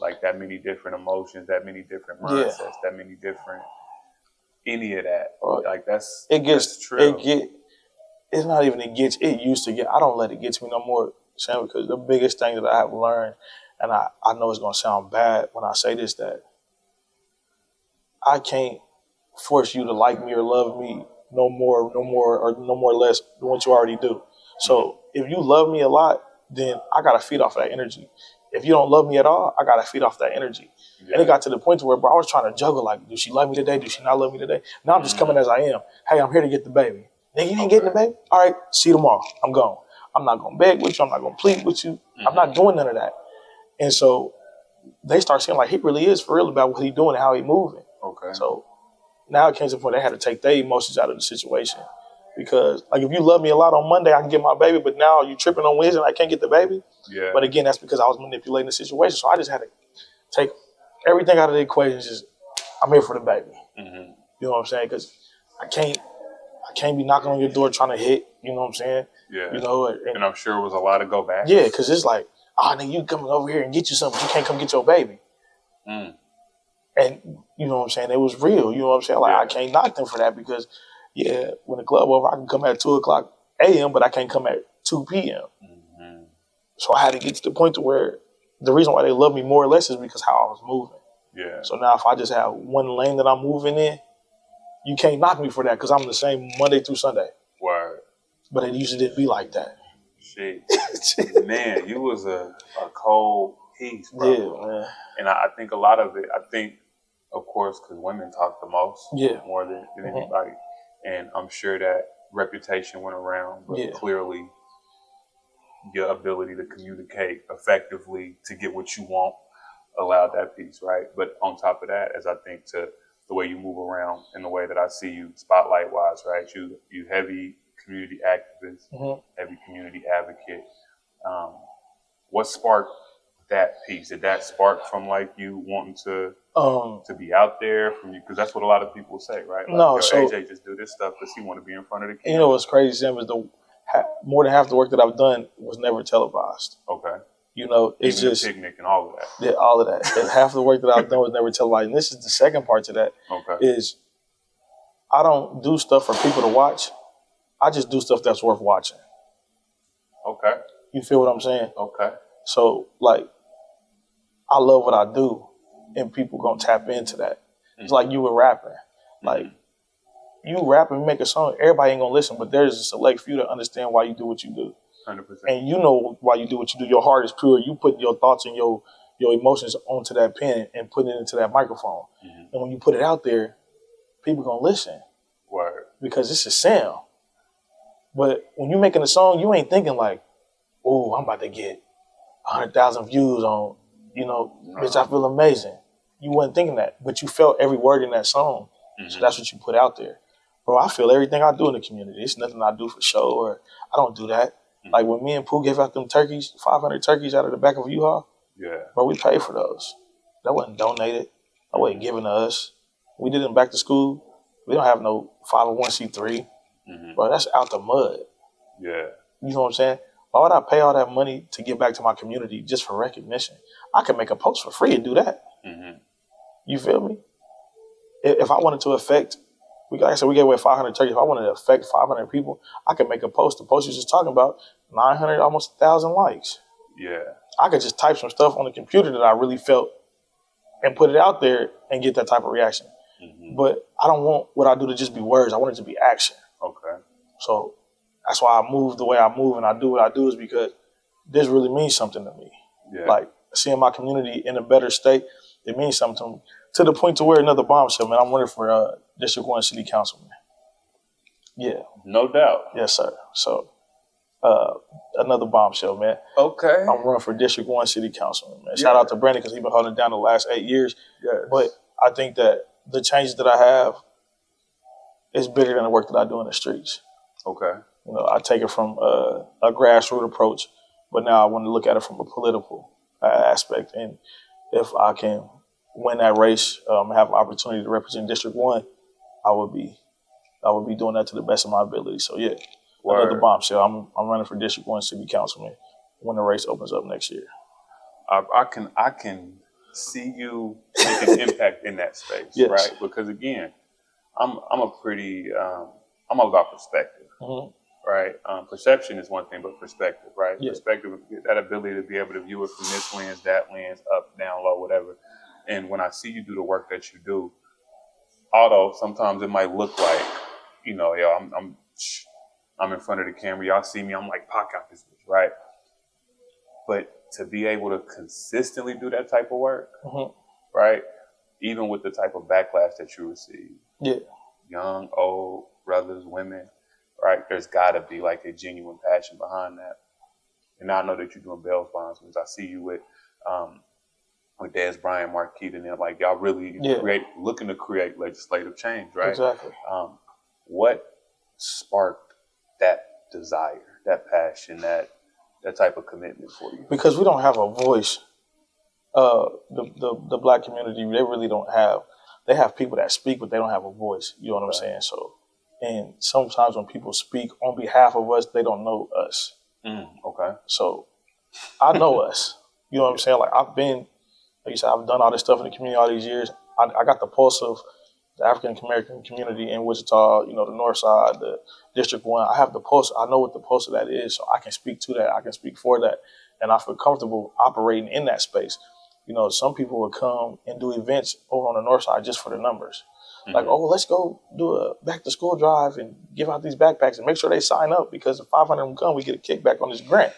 Like that many different emotions, that many different mindsets, that many different, any of that. Like that's true. It's not even it used to get. I don't let it get to me no more, Sam, because the biggest thing that I have learned, and I know it's going to sound bad when I say this, that I can't force you to like me or love me no more or less than what you already do. So if you love me a lot, then I got to feed off of that energy. If you don't love me at all, I got to feed off that energy. Yeah. And it got to the point where, bro, I was trying to juggle, like, do she love me today? Do she not love me today? Now I'm just coming as I am. Hey, I'm here to get the baby. Nigga, you ain't getting the baby? All right, see you tomorrow. I'm gone. I'm not going to beg with you. I'm not going to plead with you. I'm not doing none of that. And so they start seeing like he really is for real about what he doing and how he moving. Okay. So now it came to the point they had to take their emotions out of the situation. Because like if you love me a lot on Monday, I can get my baby, but now you tripping on Wednesday and I can't get the baby. Yeah. But again, that's because I was manipulating the situation. So I just had to take everything out of the equation. Just I'm here for the baby. You know what I'm saying? Because I can't be knocking on your door trying to hit. You know what I'm saying? Yeah. You know, and I'm sure it was a lot of go back. Yeah, because it's like, oh, nigga, you coming over here and get you something, but you can't come get your baby. And you know what I'm saying? It was real. You know what I'm saying? Like I can't knock them for that because, when the club over, I can come at 2:00 a.m., but I can't come at 2 p.m. So I had to get to the point to where the reason why they love me more or less is because how I was moving. Yeah. So now if I just have one lane that I'm moving in, you can't knock me for that because I'm the same Monday through Sunday. Word. But it usually didn't be like that. Shit. Man, you was a cold piece, bro. Yeah, man. And I think a lot of it, of course, because women talk the most, more than anybody. And I'm sure that reputation went around, but clearly your ability to communicate effectively to get what you want allowed that piece, right? But on top of that, as I think to the way you move around and the way that I see you spotlight-wise, right? You heavy community activist, heavy community advocate. What sparked that piece? Did that spark from like you wanting to be out there from you? Because that's what a lot of people say, right? Like, no, so AJ just do this stuff because he want to be in front of the camera. You know what's crazy, Sam, is more than half the work that I've done was never televised. Okay. You know, it's even just the picnic and all of that. Yeah, all of that. And half the work that I've done was never televised. And this is the second part to that. Okay. Is I don't do stuff for people to watch. I just do stuff that's worth watching. Okay. You feel what I'm saying? Okay. So, like, I love what I do, and people gonna tap into that. It's like you were rapping. Like, you rap and make a song, everybody ain't gonna listen, but there's a select few that understand why you do what you do. 100%. And you know why you do what you do. Your heart is pure. You put your thoughts and your emotions onto that pen and put it into that microphone. And when you put it out there, people gonna listen. Word. Because it's a sound. But when you're making a song, you ain't thinking like, oh, I'm about to get 100,000 views on, bitch, I feel amazing. You wasn't thinking that, but you felt every word in that song. So that's what you put out there. Bro, I feel everything I do in the community. It's nothing I do for show or I don't do that. Like when me and Pooh gave out them turkeys, 500 turkeys out of the back of a U-Haul. Yeah. Bro, we paid for those. That wasn't donated. That wasn't given to us. We did them back to school. We don't have no 501c3. Bro, that's out the mud. Yeah. You know what I'm saying? Why would I pay all that money to give back to my community just for recognition? I could make a post for free and do that. You feel me? If I wanted to affect, like I said, we gave away 500 turkeys. If I wanted to affect 500 people, I could make a post. The post you're just talking about, 900, almost 1,000 likes. Yeah. I could just type some stuff on the computer that I really felt and put it out there and get that type of reaction. But I don't want what I do to just be words. I want it to be action. Okay. So that's why I move the way I move and I do what I do is because this really means something to me. Yeah. Like seeing my community in a better state, it means something to me. To the point to where another bombshell, man, I'm running for District 1 City Councilman. Yeah. No doubt. Yes, sir. So Another bombshell, man. Okay. I'm running for District 1 City Councilman, man. Yeah. Shout out to Brandon because he's been holding it down the last 8 years. Yes. But I think that the changes that I have is bigger than the work that I do in the streets. Okay. You know, I take it from a grassroots approach, but now I want to look at it from a political aspect. And if I can win that race, have an opportunity to represent District 1, I would be doing that to the best of my ability. So yeah, another bombshell. I'm running for District 1 City Councilman when the race opens up next year. I can see you make an impact in that space, yes. right? Because again, I'm all about perspective, right? Perception is one thing, but perspective, right? Yeah. Perspective, that ability to be able to view it from this lens, that lens, up, down, low, whatever. And when I see you do the work that you do, although sometimes it might look like, you know, yo, I'm in front of the camera, y'all see me, I'm like, Pac out this bitch, right? But to be able to consistently do that type of work, right? Even with the type of backlash that you receive, young, old, brothers, women, right? There's got to be like a genuine passion behind that. And I know that you're doing bail bonds because I see you with Des Bryant, Marquis, and they're like, y'all really looking to create legislative change, right? Exactly. What sparked that desire, that passion, that type of commitment for you? Because we don't have a voice. The black community, they really don't have. They have people that speak, but they don't have a voice. You know what I'm saying? So, and sometimes when people speak on behalf of us, they don't know us. Okay. So, I know us. You know what I'm saying? Like I've been, like you said, I've done all this stuff in the community all these years. I got the pulse of the African American community in Wichita, you know, the North Side, the District 1. I have the pulse. I know what the pulse of that is, so I can speak to that. I can speak for that, and I feel comfortable operating in that space. You know, some people would come and do events over on the North Side just for the numbers. Like, oh, let's go do a back-to-school drive and give out these backpacks and make sure they sign up because if 500 of them come, we get a kickback on this grant.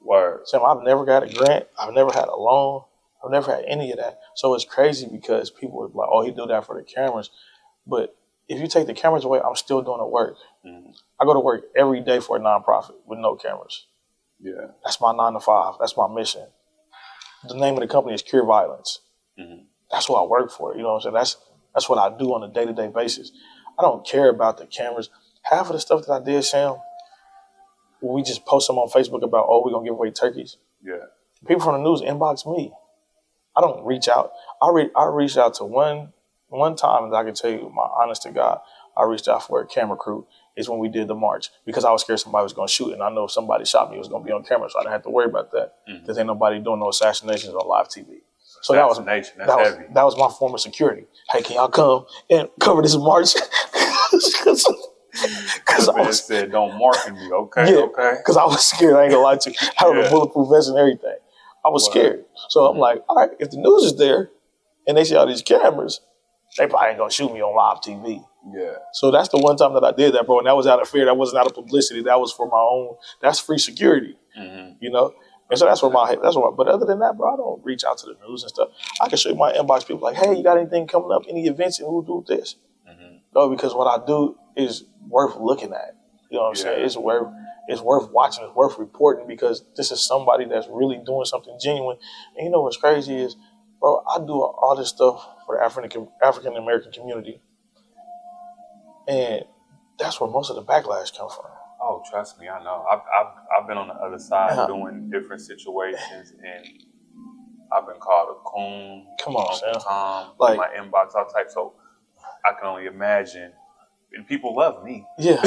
Word. Sam, I've never got a grant. I've never had a loan. I've never had any of that. So it's crazy because people are like, oh, he do that for the cameras. But if you take the cameras away, I'm still doing the work. I go to work every day for a nonprofit with no cameras. Yeah. That's my 9 to 5. That's my mission. The name of the company is Cure Violence. That's what I work for. You know what I'm saying? That's what I do on a day-to-day basis. I don't care about the cameras. Half of the stuff that I did, Sam, we just post them on Facebook about, oh, we're going to give away turkeys. Yeah. People from the news inbox me. I don't reach out. I reached out to one time, and I can tell you, my honest to God, I reached out for a camera crew. Is when we did the march because I was scared somebody was going to shoot, and I know if somebody shot me, it was going to be on camera, so I didn't have to worry about that because ain't nobody doing no assassinations on live TV. So that was my form of security. Hey, can y'all come and cover this march? Because I said, don't mark me, okay? Okay. Because I was scared. I ain't gonna lie to you. I had a bulletproof vest and everything. I was scared. So I'm like, all right, if the news is there and they see all these cameras, they probably ain't gonna shoot me on live TV. Yeah. So that's the one time that I did that, bro, and that was out of fear. That wasn't out of publicity. That was for my own. That's free security. You know. And so but other than that, bro, I don't reach out to the news and stuff. I can show you my inbox, people like, hey, you got anything coming up, any events, and we'll do this. No, because what I do is worth looking at. You know what I'm saying? It's worth watching, it's worth reporting because this is somebody that's really doing something genuine. And you know what's crazy is, bro, I do all this stuff for the African American community. And that's where most of the backlash comes from. Oh, trust me, I know. I've been on the other side doing different situations, and I've been called a coon. Come on, Uncle Tom, like my inbox, all types. So I can only imagine. And people love me. Yeah.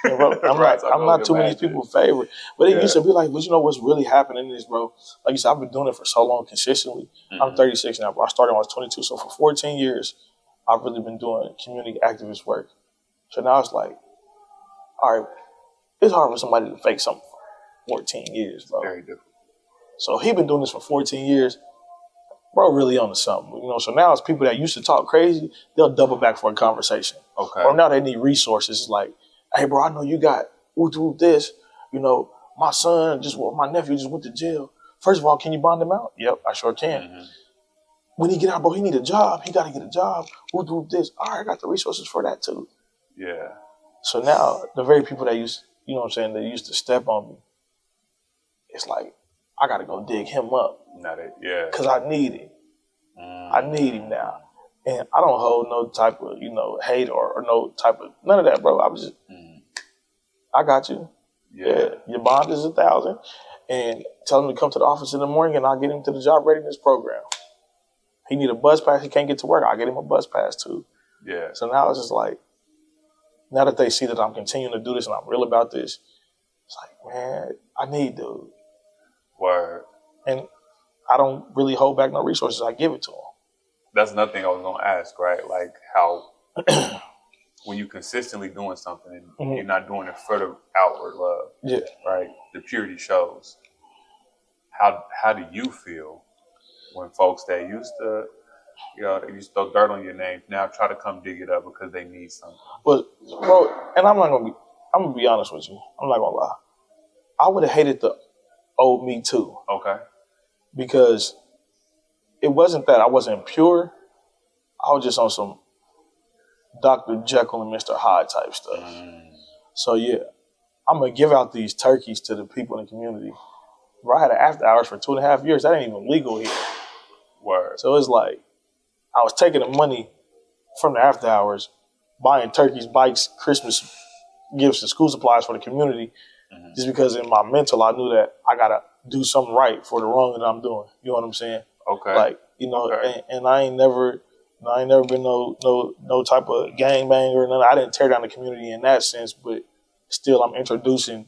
And bro, I'm not too many people's favorite. But it used to be like, but you know what's really happening is, bro, like you said, I've been doing it for so long consistently. I'm 36 now, bro. I started when I was 22. So for 14 years, I've really been doing community activist work. So now it's like, all right, it's hard for somebody to fake something for 14 years, bro. Very difficult. So he been doing this for 14 years. Bro, really on to something, you know. So now it's people that used to talk crazy, they'll double back for a conversation. Okay. Or now they need resources. It's like, hey, bro, I know you got this. You know, my nephew just went to jail. First of all, can you bond him out? Yep, I sure can. When he get out, bro, he need a job. He got to get a job. This. All right, I got the resources for that too. Yeah. So now the very people that used you know what I'm saying, that used to step on me, it's like, I got to go dig him up. Because I need it. I need him now. And I don't hold no type of, hate or no type of, none of that, bro. I'm just, I got you. Yeah. Your bond is 1,000. And tell him to come to the office in the morning and I'll get him to the job readiness program. He need a bus pass. He can't get to work. I'll get him a bus pass too. Yeah. So now it's just like, now that they see that I'm continuing to do this and I'm real about this, it's like, man, I need dude. Word. And I don't really hold back no resources. I give it to him. That's another thing I was going to ask, right? Like how when you're consistently doing something and you're not doing it for the outward love, right? The purity shows. How do you feel when folks that used to, they used to throw dirt on your name now try to come dig it up because they need something? But, bro, and I'm going to be honest with you. I'm not going to lie. I would have hated the old me too. Okay. Because it wasn't that I wasn't pure. I was just on some Dr. Jekyll and Mr. Hyde type stuff. So, yeah, I'm going to give out these turkeys to the people in the community. Bro, I had an after hours for 2.5 years. That ain't even legal here. Word. So it's like I was taking the money from the after hours, buying turkeys, bikes, Christmas gifts, and school supplies for the community, just because in my mental I knew that I got to do something right for the wrong that I'm doing. You know what I'm saying? Okay. Like, and I ain't never been no type of gangbanger or nothing. I didn't tear down the community in that sense, but still I'm introducing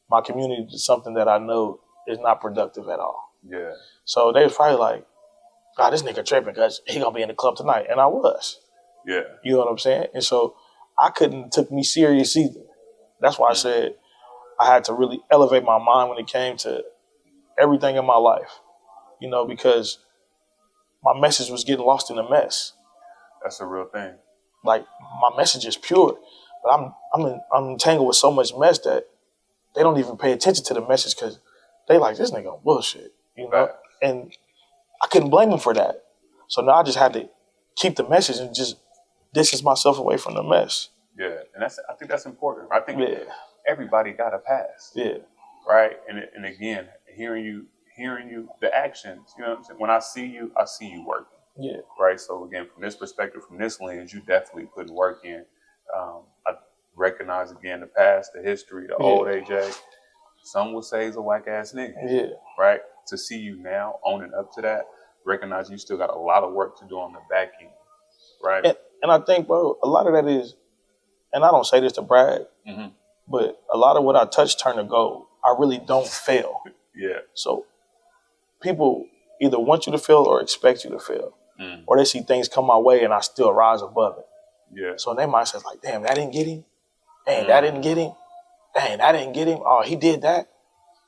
my community to something that I know is not productive at all. Yeah. So they was probably like, God, this nigga tripping because he gonna be in the club tonight. And I was. Yeah. You know what I'm saying? And so I couldn't took me serious either. That's why I said I had to really elevate my mind when it came to everything in my life. Because my message was getting lost in the mess. That's a real thing. Like, my message is pure, but I'm entangled with so much mess that they don't even pay attention to the message because they like, this nigga on bullshit, Right. And I couldn't blame them for that. So now I just had to keep the message and just distance myself away from the mess. Yeah, and I think that's important. I think everybody got a past. Yeah. Right? And again, hearing you, the actions, you know what I'm saying? When I see you working. Yeah. Right? So again, from this perspective, from this lens, you definitely putting work in. I recognize again the past, the history, the old AJ. Some would say he's a whack ass nigga. Yeah. Right? To see you now owning up to that, recognize you still got a lot of work to do on the back end. Right? And I think, bro, a lot of that is, and I don't say this to brag, but a lot of what I touch turn to gold. I really don't fail. Yeah. So people either want you to fail or expect you to fail. Or they see things come my way and I still rise above it. Yeah. So in their mindset, it's like, damn, that didn't get him. Dang, that didn't get him. Dang, that didn't get him. Oh, he did that.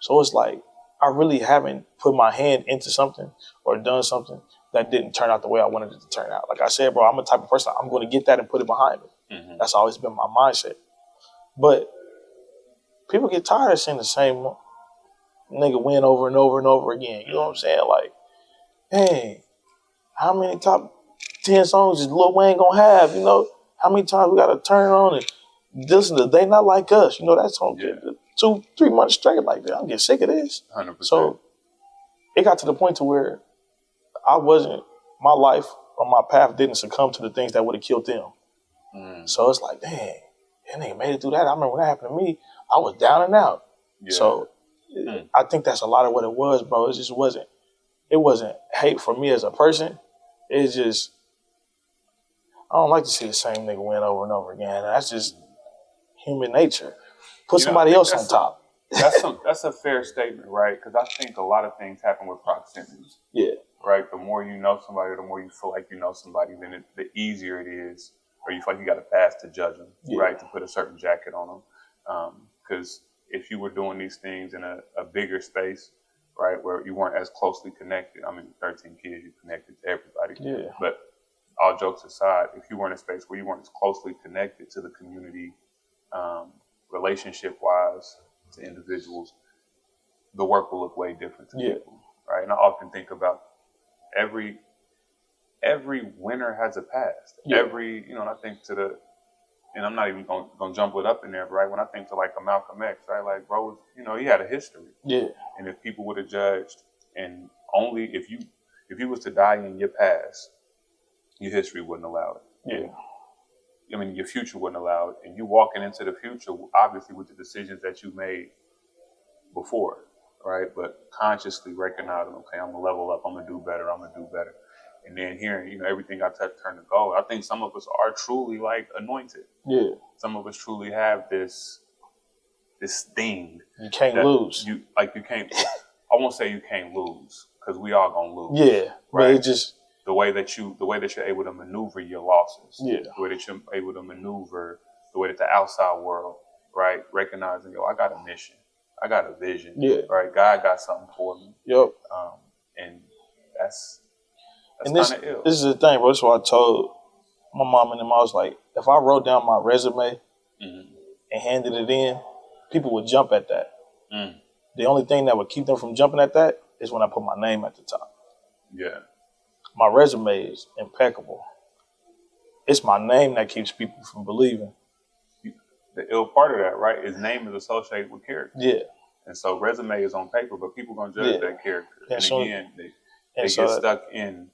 So it's like, I really haven't put my hand into something or done something that didn't turn out the way I wanted it to turn out. Like I said, bro, I'm a type of person, I'm going to get that and put it behind me. That's always been my mindset. But people get tired of seeing the same nigga win over and over and over again. You know what I'm saying? Like, hey, how many top 10 songs is Lil Wayne gonna have? How many times we gotta turn on and listen to They Not Like Us? That song 2-3 months straight like that. I'm getting sick of this. 100%. So it got to the point to where my life or my path didn't succumb to the things that would have killed them. So it's like, dang, that nigga made it through that. I remember when that happened to me, I was down and out. Yeah. So I think that's a lot of what it was, bro. It wasn't hate for me as a person. It's just, I don't like to see the same nigga win over and over again. That's just human nature. Put somebody else on top. That's a fair statement, right? Because I think a lot of things happen with proximity. Yeah. Right? The more you know somebody, the more you feel like you know somebody, then the easier it is, or you feel like you got a pass to judge them, right? To put a certain jacket on them. Because if you were doing these things in a bigger space, right, where you weren't as closely connected, 13 kids, you connected to everybody. Yeah. But all jokes aside, if you were in a space where you weren't as closely connected to the community, relationship-wise, to individuals, the work will look way different to people, right? And I often think about every winner has a past. I think to and I'm not even gonna jump it up in there, right? When I think to like a Malcolm X, right? Like, bro, you know, he had a history. Yeah. And if people would have judged, and only if you was to die in your past, your history wouldn't allow it. Yeah. And, I mean, your future wouldn't allow it. And you walking into the future, obviously with the decisions that you made before, right? But consciously recognizing, okay, I'm gonna level up, I'm gonna do better, I'm gonna do better. And then hearing, you know, everything I touch turn to gold. I think some of us are truly like anointed. Yeah. Some of us truly have this thing. You can't lose. You can't. I won't say you can't lose, because we all gonna lose. Yeah, right. But it just the way that you're able to maneuver your losses. Yeah. The way that you're able to maneuver the way that the outside world, right, recognizing, yo, I got a mission, I got a vision. Yeah. Right. God got something for me. Yep. And that's and kind of ill. This is the thing, bro. That's what I told my mom and them. I was like, if I wrote down my resume and handed it in, people would jump at that. The only thing that would keep them from jumping at that is when I put my name at the top. Yeah. My resume is impeccable. It's my name that keeps people from believing. The ill part of that, right, is name is associated with character. Yeah. And so resume is on paper, but people gonna judge that character. And again, they get stuck in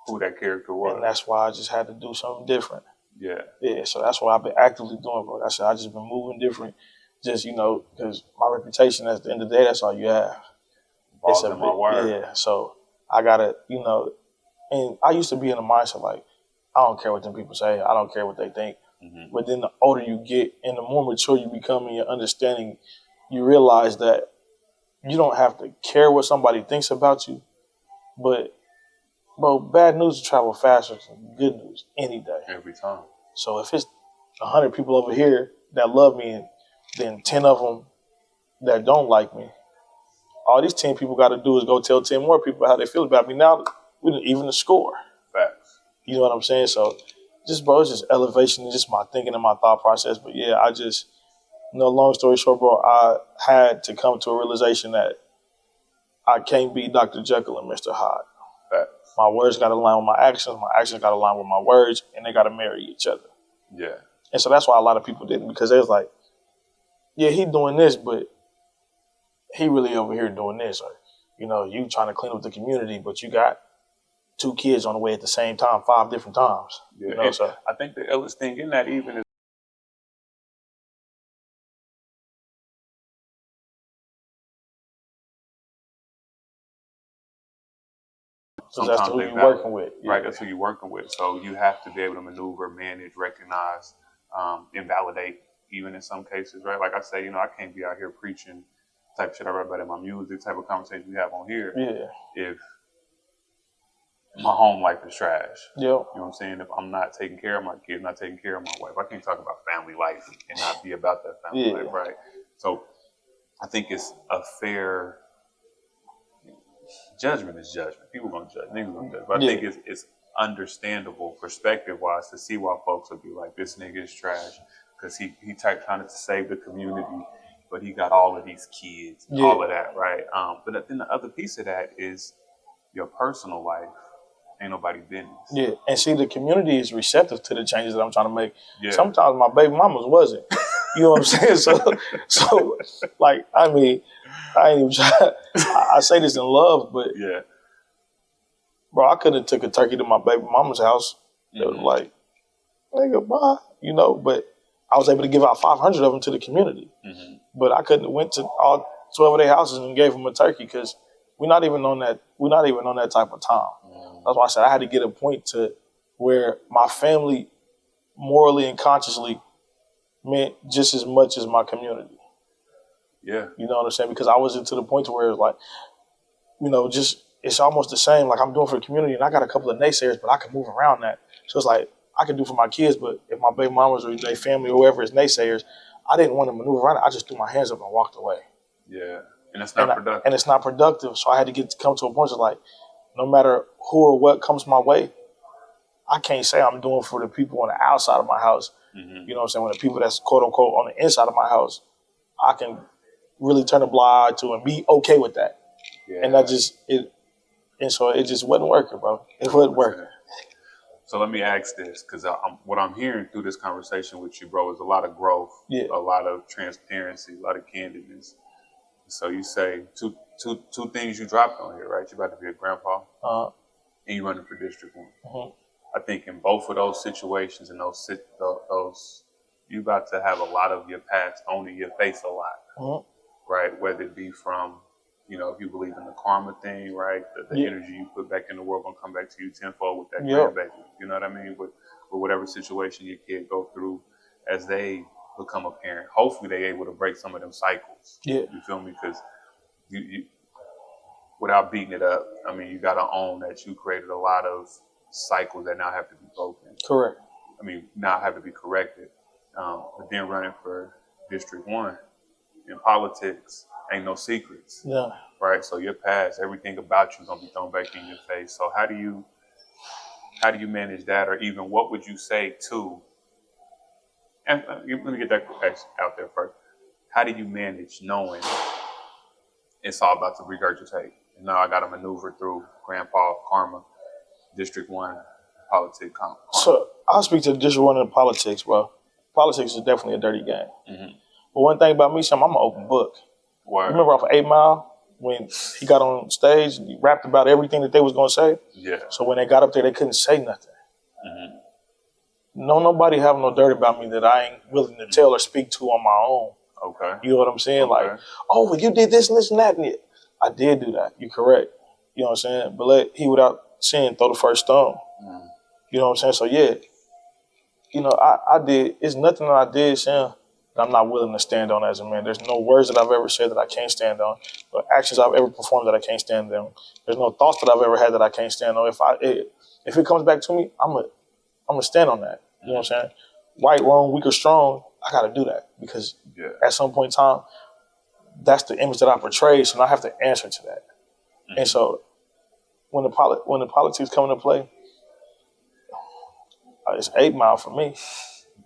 who that character was. And that's why I just had to do something different. Yeah. Yeah, so that's what I've been actively doing, bro. Like I said, I just been moving different. Just, you know, because my reputation at the end of the day, that's all you have. Balls in my word. Yeah, so I gotta, you know, and I used to be in the mindset like, I don't care what them people say, I don't care what they think. But then the older you get and the more mature you become in your understanding, you realize that you don't have to care what somebody thinks about you. But, bro, bad news will travel faster than good news any day. Every time. So if it's 100 people over here that love me and then 10 of them that don't like me, all these 10 people got to do is go tell 10 more people how they feel about me. Now we didn't even the score. Facts. You know what I'm saying? So just, bro, it's just elevation and just my thinking and my thought process. But yeah, I just, you know, long story short, bro, I had to come to a realization that I can't be Dr. Jekyll and Mr. Hyde. Facts. My words got to align with my actions got to align with my words, and they got to marry each other. Yeah. And so that's why a lot of people didn't, because they was like, yeah, he doing this, but he really over here doing this. Or, you know, you trying to clean up the community, but you got 2 kids on the way at the same time, 5 different times. Yeah. You know, so I think the illest thing in that even is that's who you're working with. Yeah. Right, that's who you're working with. So you have to be able to maneuver, manage, recognize, invalidate, even in some cases, right? Like I say, you know, I can't be out here preaching type of shit I write about in my music, type of conversation we have on here. Yeah. If my home life is trash. Yep. You know what I'm saying? If I'm not taking care of my kids, not taking care of my wife, I can't talk about family life and not be about that family life, right? So I think it's a fair judgment is judgment. People gonna judge, niggas gonna judge. But I think it's understandable perspective-wise to see why folks would be like, this nigga is trash because he trying to save the community, but he got all of these kids, all of that, right? But then the other piece of that is your personal life. Ain't nobody business. Yeah, and see, the community is receptive to the changes that I'm trying to make. Yeah. Sometimes my baby mamas wasn't. You know what I'm saying? So like, I mean, I ain't even try. I say this in love, but yeah, bro, I could have took a turkey to my baby mama's house. It was like, nigga, bye. You know, but I was able to give out 500 of them to the community. But I couldn't have went to all 12 of their houses and gave them a turkey because we're not even on that type of time. That's why I said I had to get a point to where my family morally and consciously meant just as much as my community. Yeah. You know what I'm saying? Because I wasn't to the point to where it's like, you know, just it's almost the same. Like I'm doing for the community and I got a couple of naysayers, but I can move around that. So it's like I can do for my kids, but if my baby mamas or their family or whoever is naysayers, I didn't want to maneuver around it. I just threw my hands up and walked away. Yeah. And it's not productive. And it's not productive. So I had to come to a point of like, no matter who or what comes my way, I can't say I'm doing for the people on the outside of my house. You know what I'm saying? When the people that's quote unquote on the inside of my house, I can really turn a blind eye to and be okay with that. Yeah. And so it just wasn't working, bro. It wasn't working. So let me ask this, because what I'm hearing through this conversation with you, bro, is a lot of growth, a lot of transparency, a lot of candidness. So you say two things you dropped on here, right? You're about to be a grandpa, and you're running for District 1. I think in both of those situations and those you about to have a lot of your past thrown in your face a lot, right? Whether it be from, if you believe in the karma thing, right? The energy you put back in the world gonna come back to you tenfold with that grandbaby. You know what I mean? With whatever situation your kid go through as they become a parent, hopefully they able to break some of them cycles. You feel me? Because you without beating it up, I mean, you gotta own that you created a lot of cycles that now have to be broken. Correct. I mean, now have to be corrected. But then running for District 1 in politics ain't no secrets. Right? So your past, everything about you is gonna be thrown back in your face. So how do you manage that, or even what would you say to, and let me get that out there first. How do you manage knowing it's all about to regurgitate? And now I gotta maneuver through grandpa, karma, District 1, politics, karma. So I'll speak to District 1 in politics, bro. Politics is definitely a dirty game. But one thing about me, Sam, I'm an open book. Remember off of 8 Mile when he got on stage and he rapped about everything that they was gonna say? So when they got up there, they couldn't say nothing. Nobody have no dirt about me that I ain't willing to tell or speak to on my own. You know what I'm saying? Like, oh, well, you did this and this and that. And I did do that. You're correct. You know what I'm saying? But let he without sin throw the first stone. You know what I'm saying? So yeah, I did. It's nothing that I did, Sam, that I'm not willing to stand on as a man. There's no words that I've ever said that I can't stand on, or actions I've ever performed that I can't stand on. There's no thoughts that I've ever had that I can't stand on. If it comes back to me, I'm gonna stand on that. You know what I'm saying? Right, wrong, weak or strong, I gotta do that because at some point in time, that's the image that I portray, so I have to answer to that. And so when the politics come into play, it's 8 Mile for me.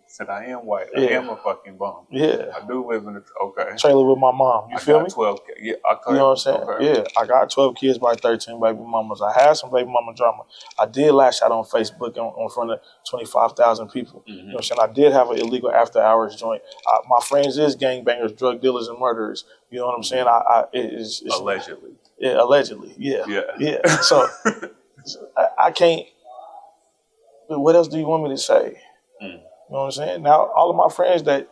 Said I am white. I am a fucking bum. I do live in a trailer with my mom. You feel me? 12 kids. You know what I'm saying? I got 12 kids by 13 baby mamas. I had some baby mama drama. I did lash out on Facebook in front of 25,000 people. You know what I'm saying? I did have an illegal after hours joint. My friends is gangbangers, drug dealers, and murderers. You know what I'm saying? It's allegedly. Yeah, allegedly. Yeah. So I can't. What else do you want me to say? You know what I'm saying? Now, all of my friends that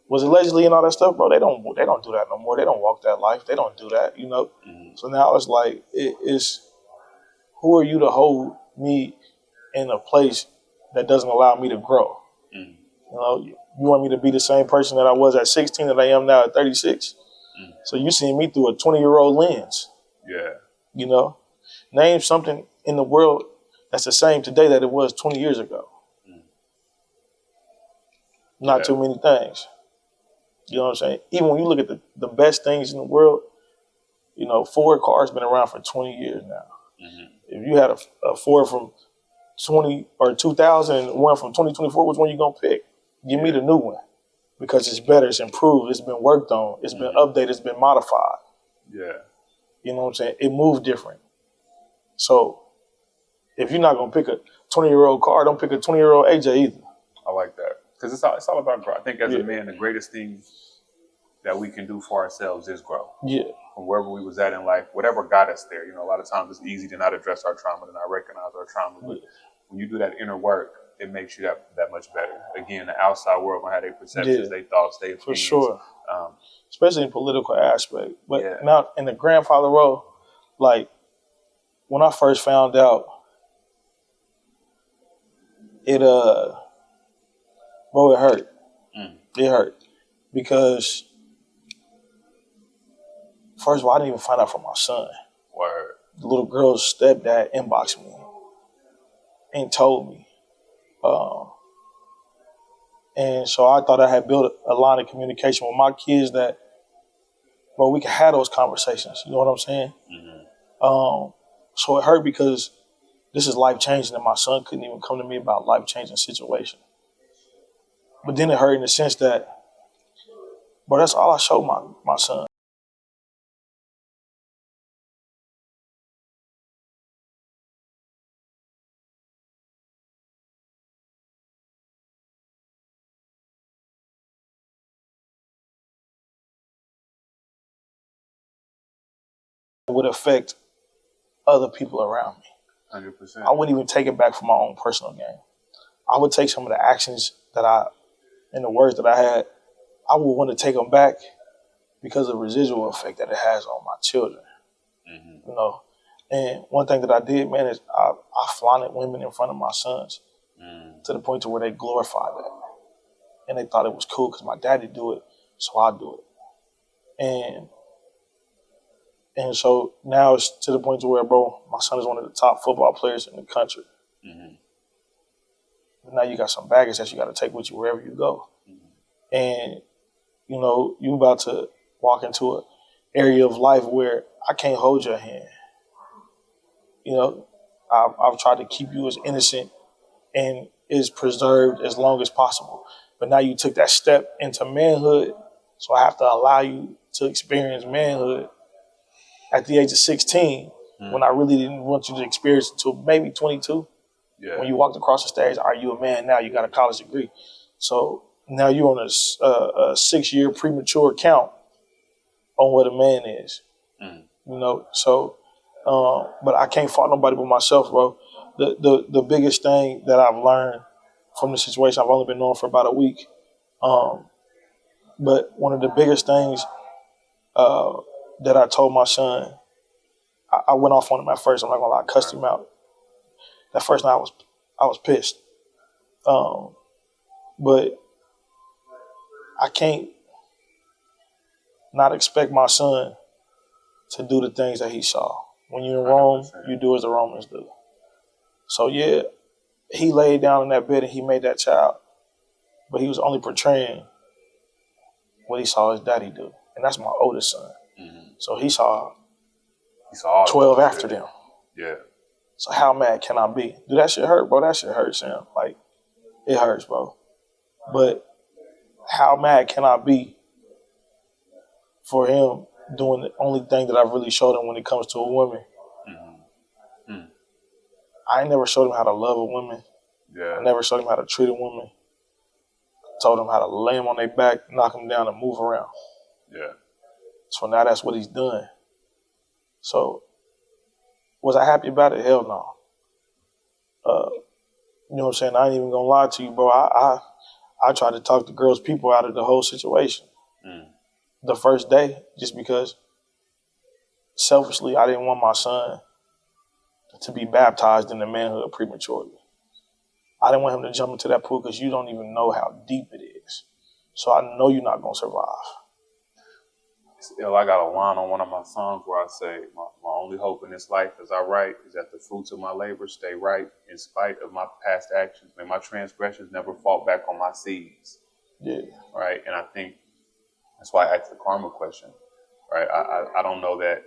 was allegedly and all that stuff, bro, they don't do that no more. They don't walk that life. They don't do that, So now it's like, it's who are you to hold me in a place that doesn't allow me to grow? You want me to be the same person that I was at 16 that I am now at 36? So you see me through a 20-year-old lens. Name something in the world that's the same today that it was 20 years ago. Not too many things. You know what I'm saying? Even when you look at the best things in the world, Ford car's been around for 20 years now. If you had a Ford from 20 or 2000 and one from 2024, which one you gonna pick? Give me the new one because it's better, it's improved, it's been worked on, it's been updated, it's been modified. You know what I'm saying? It moved different. So if you're not gonna pick a 20-year-old car, don't pick a 20-year-old AJ either. I like that. Because it's all about growth. I think as a man, the greatest thing that we can do for ourselves is grow. From wherever we was at in life, whatever got us there. A lot of times it's easy to not address our trauma, to not recognize our trauma. But when you do that inner work, it makes you that much better. Again, the outside world gonna have their perceptions, their thoughts, their opinions. For sure. Especially in political aspect. But now in the grandfather role, like when I first found out, it hurt. It hurt because first of all, I didn't even find out from my son. The little girl's stepdad inboxed me and told me. And so I thought I had built a line of communication with my kids that, bro, we could have those conversations. You know what I'm saying? So it hurt because this is life-changing and my son couldn't even come to me about life-changing situation. But then it hurt in the sense that, bro, that's all I showed my son. would affect other people around me. 100%. I wouldn't even take it back for my own personal gain. I would take some of the actions and the words that I had, I would want to take them back because of the residual effect that it has on my children. Mm-hmm. You know, and one thing that I did, man, is I flaunted women in front of my sons to the point to where they glorified that. And they thought it was cool because my daddy do it, so I do it. And so now it's to the point to where, bro, my son is one of the top football players in the country. Mm-hmm. But now you got some baggage that you got to take with you wherever you go. Mm-hmm. And, you know, you about to walk into an area of life where I can't hold your hand. You know, I've tried to keep you as innocent and as preserved as long as possible. But now you took that step into manhood, so I have to allow you to experience manhood at the age of 16, when I really didn't want you to experience it until maybe 22. Yeah. When you walked across the stage, are you a man now? You got a college degree. So now you're on a 6-year premature count on what a man is. You know, so, but I can't fault nobody but myself, bro. The biggest thing that I've learned from the situation, I've only been on for about a week, but one of the biggest things that I told my son, I went off on him at first. I'm not gonna lie, I cussed him out. That first night I was pissed. But I can't not expect my son to do the things that he saw. When you're in Rome, you do as the Romans do. So yeah, he laid down in that bed and he made that child, but he was only portraying what he saw his daddy do. And that's my oldest son. Mm-hmm. So he saw 12 after them. Yeah. So how mad can I be? Dude, that shit hurt, bro. That shit hurts, Sam. Like, it hurts, bro. But how mad can I be for him doing the only thing that I've really showed him when it comes to a woman? Mm-hmm. Mm. I ain't never showed him how to love a woman. Yeah. I never showed him how to treat a woman. Told him how to lay him on their back, knock him down, and move around. Yeah. So now that's what he's done. So was I happy about it? Hell no. You know what I'm saying? I ain't even gonna lie to you, bro. I tried to talk the girls' people out of the whole situation. The first day, just because selfishly I didn't want my son to be baptized into manhood prematurely. I didn't want him to jump into that pool because you don't even know how deep it is. So I know you're not gonna survive. I got a line on one of my songs where I say, my only hope in this life, as I write, is that the fruits of my labor stay right in spite of my past actions. May my transgressions never fall back on my seeds. Yeah. Right? And I think that's why I asked the karma question. Right? I don't know that.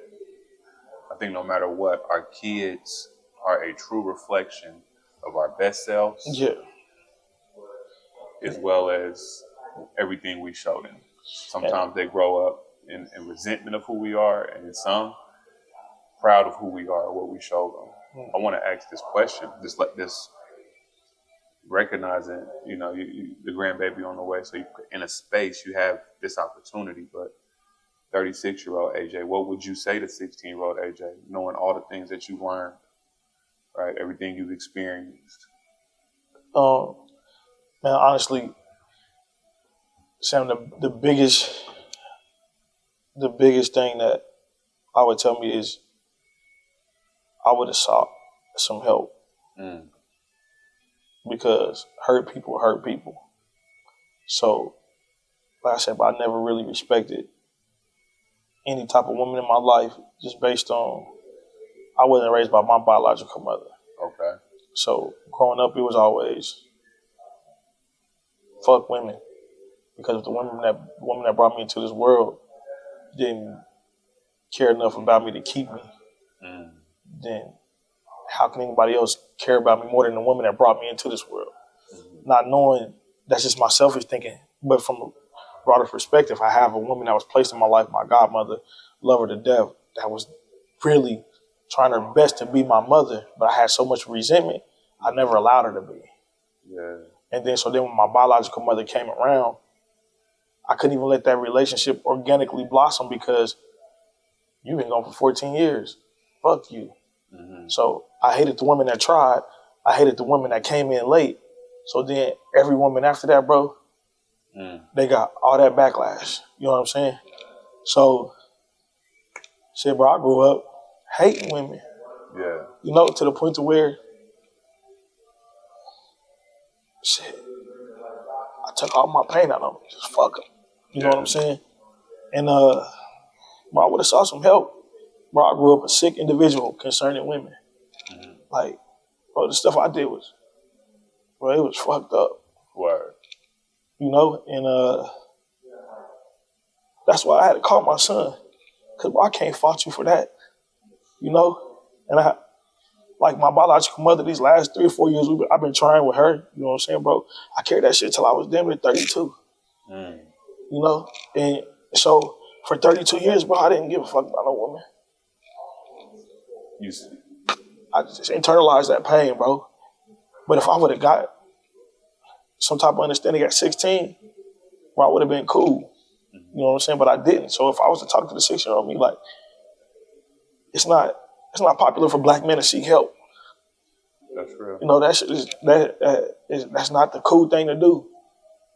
I think no matter what, our kids are a true reflection of our best selves. Yeah. As well as everything we show them. Sometimes they grow up in resentment of who we are, and in some, proud of who we are or what we show them. I want to ask this question, this recognizing, you know, the grandbaby on the way, so in a space you have this opportunity, but 36-year-old AJ, what would you say to 16-year-old AJ, knowing all the things that you've learned, right, everything you've experienced? Man, honestly, Sam, the biggest thing that I would tell me is I would have sought some help. Because hurt people. So, like I said, but I never really respected any type of woman in my life just based on I wasn't raised by my biological mother. Okay. So growing up, it was always fuck women. Because if the woman that brought me into this world didn't care enough about me to keep me, then how can anybody else care about me more than the woman that brought me into this world? Not knowing that's just my selfish thinking, but from a broader perspective, I have a woman that was placed in my life, my godmother, love her to death, that was really trying her best to be my mother, but I had so much resentment, I never allowed her to be. Yeah. And then when my biological mother came around, I couldn't even let that relationship organically blossom because You've been gone for 14 years. Fuck you. So I hated the women that tried. I hated the women that came in late. So then every woman after that, bro, they got all that backlash. You know what I'm saying? So, shit, bro, I grew up hating women. Yeah. You know, to the point to where, shit, I took all my pain out of them. Just fuck them. You know what I'm saying? And, bro, I would have sought some help. Bro, I grew up a sick individual concerning women. Like, bro, the stuff I did was, bro, it was fucked up. Word. You know? And that's why I had to call my son. Because, bro, I can't fault you for that. You know? And like my biological mother, these last 3 or 4 years, I've been trying with her. You know what I'm saying, bro? I carried that shit till I was damn near 32. You know? And so for 32 years, bro, I didn't give a fuck about no woman. I just internalized that pain, bro. But if I would have got some type of understanding at 16, bro, I would have been cool. You know what I'm saying? But I didn't. So if I was to talk to the 6-year-old me, like, it's not popular for black men to seek help. That's real. You know, that's not the cool thing to do.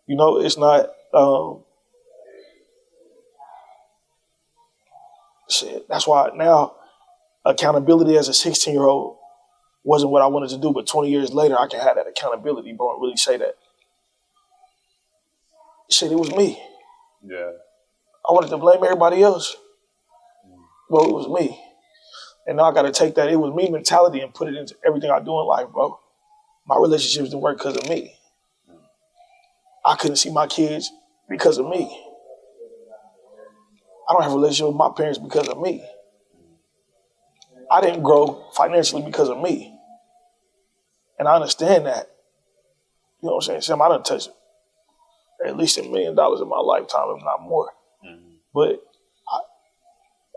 You know, it's not. Shit. That's why now accountability as a 16-year-old wasn't what I wanted to do. But 20 years later, I can have that accountability, bro, and really say that. Shit, it was me. Yeah. I wanted to blame everybody else. Bro, it was me. And now I got to take that it was me mentality and put it into everything I do in life, bro. My relationships didn't work because of me. I couldn't see my kids because of me. I don't have a relationship with my parents because of me. I didn't grow financially because of me. And I understand that. You know what I'm saying? Sam, I done touched at least $1 million in my lifetime, if not more. But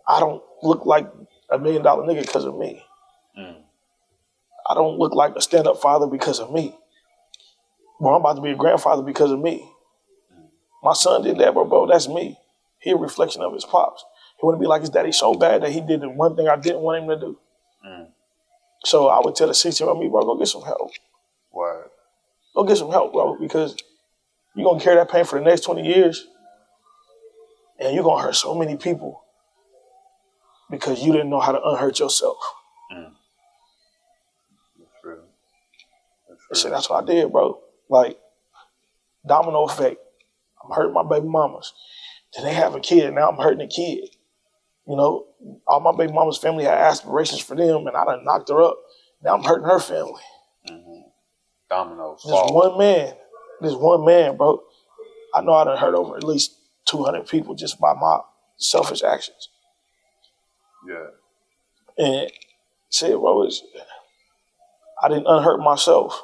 I don't look like $1 million nigga because of me. I don't look like a stand-up father because of me. Bro, I'm about to be a grandfather because of me. My son did that, bro. That's me. He a reflection of his pops. He want to be like his daddy so bad that he did the one thing I didn't want him to do. So I would tell the 16-year-old me, bro, go get some help. Word. Go get some help, bro, because you're going to carry that pain for the next 20 years and you're going to hurt so many people because you didn't know how to unhurt yourself. That's true. So that's what I did, bro. Like, domino effect. I'm hurting my baby mamas. Then they have a kid, now I'm hurting the kid. You know, all my baby mama's family had aspirations for them, and I done knocked her up. Now I'm hurting her family. Dominoes. This one man, bro. I know I done hurt over at least 200 people just by my selfish actions. Yeah. And shit, bro, I didn't unhurt myself.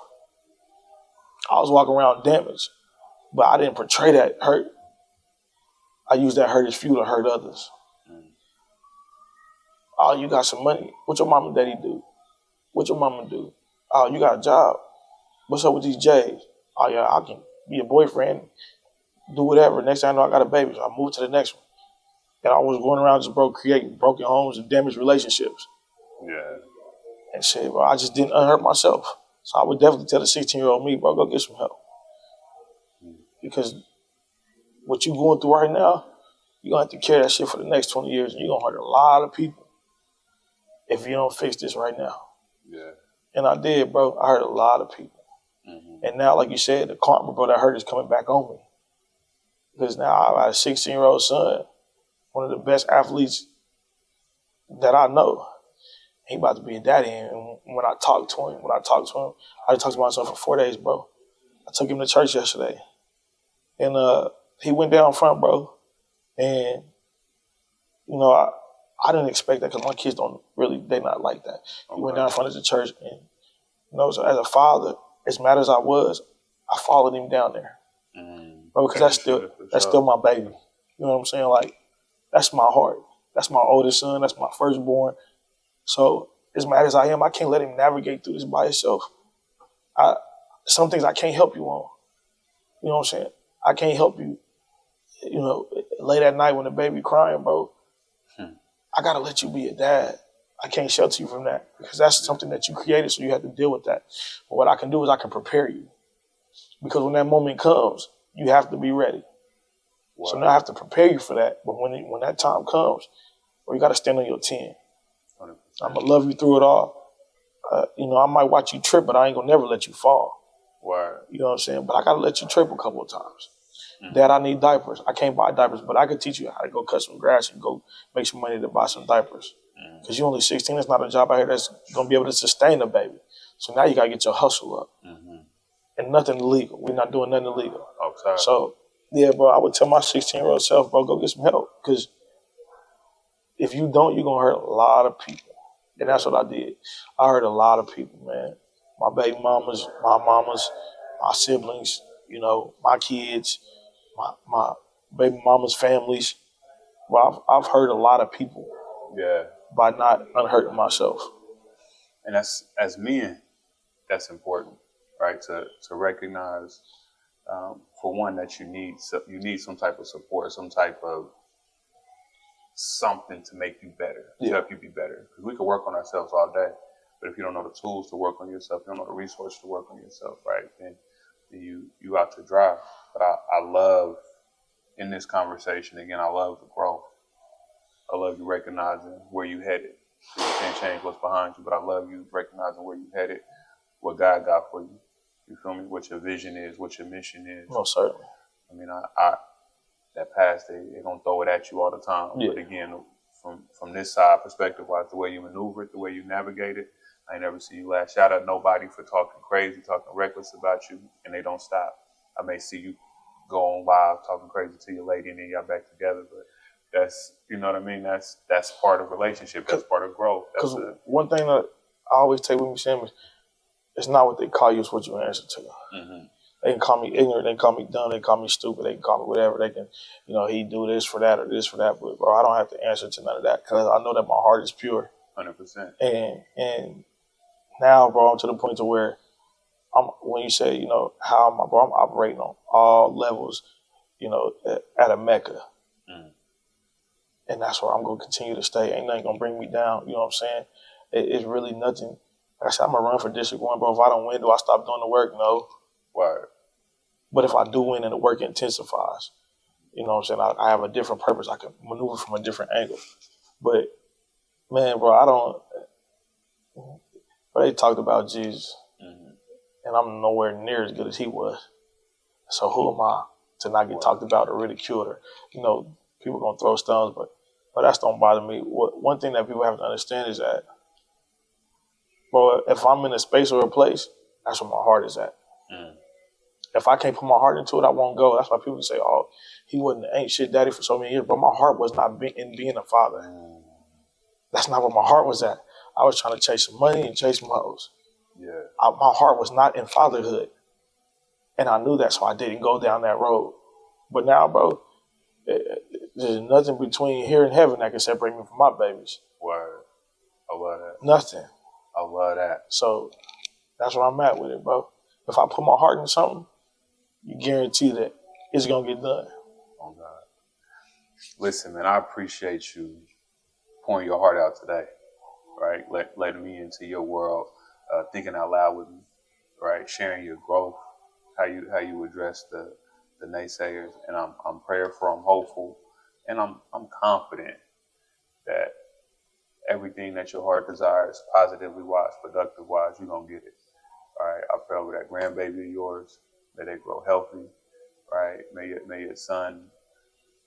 I was walking around damaged, but I didn't portray that hurt. I used that hurt as fuel to hurt others. Oh, you got some money. What your mama and daddy do? What your mama do? Oh, you got a job. What's up with these J's? Oh, yeah, I can be a boyfriend, do whatever. Next thing I know, I got a baby, so I moved to the next one. And I was going around just creating broken homes and damaged relationships. Yeah. And shit, bro, I just didn't unhurt myself. So I would definitely tell the 16-year-old me, bro, go get some help. Because what you going through right now, you're going to have to carry that shit for the next 20 years, and you're going to hurt a lot of people if you don't fix this right now. Yeah. And I did, bro. I hurt a lot of people. And now, like you said, the karma, bro, that hurt is coming back on me. Because now I have a 16-year-old son, one of the best athletes that I know. He about to be a daddy. And when I talked to him, I talked to my son for 4 days, bro. I took him to church yesterday. And he went down front, bro. And, you know, I didn't expect that because my kids they're not like that. He went down in front of the church. And, you know, so as a father, as mad as I was, I followed him down there. Bro, because that's still my baby. You know what I'm saying? Like, that's my heart. That's my oldest son. That's my firstborn. So as mad as I am, I can't let him navigate through this by himself. Some things I can't help you on. You know what I'm saying? I can't help you, you know, late at night when the baby crying, bro. I gotta let you be a dad. I can't shelter you from that because that's something that you created, so you have to deal with that. But what I can do is I can prepare you. Because when that moment comes, you have to be ready. Wow. So now I have to prepare you for that. But when that time comes, well, you got to stand on your 10. 100%. I'm going to love you through it all. I might watch you trip, but I ain't going to never let you fall. Wow. You know what I'm saying? But I got to let you trip a couple of times. Dad, I need diapers. I can't buy diapers, but I can teach you how to go cut some grass and go make some money to buy some diapers. Because you're only 16. It's not a job out here that's going to be able to sustain a baby. So now you got to get your hustle up. And nothing illegal. We're not doing nothing illegal. Okay. So, yeah, bro, I would tell my 16-year-old self, bro, go get some help. Because if you don't, you're going to hurt a lot of people. And that's what I did. I hurt a lot of people, man. My baby mamas, my siblings, my kids, my baby mama's families. Well, I've hurt a lot of people. Yeah. By not unhurting myself. And that's, as men, that's important. Right, to recognize, for one, that you need some type of support, some type of something to make you better, to help you be better. Because we can work on ourselves all day, but if you don't know the tools to work on yourself, you don't know the resources to work on yourself, right? Then you out to dry. But I love in this conversation again. I love the growth. I love you recognizing where you headed. You can't change what's behind you, but I love you recognizing where you headed, what God got for you. You feel me? What your vision is, what your mission is. Most certainly. I mean, I that past, they don't throw it at you all the time. Yeah. But again, from this side perspective, wise, the way you maneuver it, the way you navigate it, I ain't never see you laugh. Shout out nobody for talking crazy, talking reckless about you, and they don't stop. I may see you go on live talking crazy to your lady, and then y'all back together, but that's, you know what I mean? That's part of relationship. That's part of growth. Because one thing that I always take with me, Sam, is it's not what they call you, it's what you answer to. Mm-hmm. They can call me ignorant, they can call me dumb, they can call me stupid, they can call me whatever. They can, he do this for that or this for that. But, bro, I don't have to answer to none of that because I know that my heart is pure. 100%. And now, bro, I'm to the point to where when you say, how am I, bro, I'm operating on all levels, at a Mecca. Mm. And that's where I'm going to continue to stay. Ain't nothing going to bring me down. You know what I'm saying? It's really nothing. Like I said, I'm going to run for District 1, bro. If I don't win, do I stop doing the work? No. Word. But if I do win and the work intensifies, you know what I'm saying? I have a different purpose. I can maneuver from a different angle. But, man, bro, they talked about Jesus, and I'm nowhere near as good as he was. So who am I to not get talked about or ridiculed? Or, people going to throw stones, but that don't bother me. One thing that people have to understand is that, bro, if I'm in a space or a place, that's where my heart is at. Mm. If I can't put my heart into it, I won't go. That's why people say, oh, he ain't shit daddy for so many years. But my heart was not in being a father. Mm. That's not where my heart was at. I was trying to chase some money and chase some hoes. Yeah. My heart was not in fatherhood. And I knew that, so I didn't go down that road. But now, bro, there's nothing between here and heaven that can separate me from my babies. Word. I love that. Nothing. I love that. So that's where I'm at with it, bro. If I put my heart into something, you guarantee that it's going to get done. Oh, God. Listen, man, I appreciate you pouring your heart out today, right? Letting me into your world, thinking out loud with me, right? Sharing your growth, how you address the naysayers. And I'm prayerful, I'm hopeful, and I'm confident that everything that your heart desires, positively wise, productive wise, you're going to get it. All right, I pray over that grandbaby of yours, may they grow healthy, right? May your son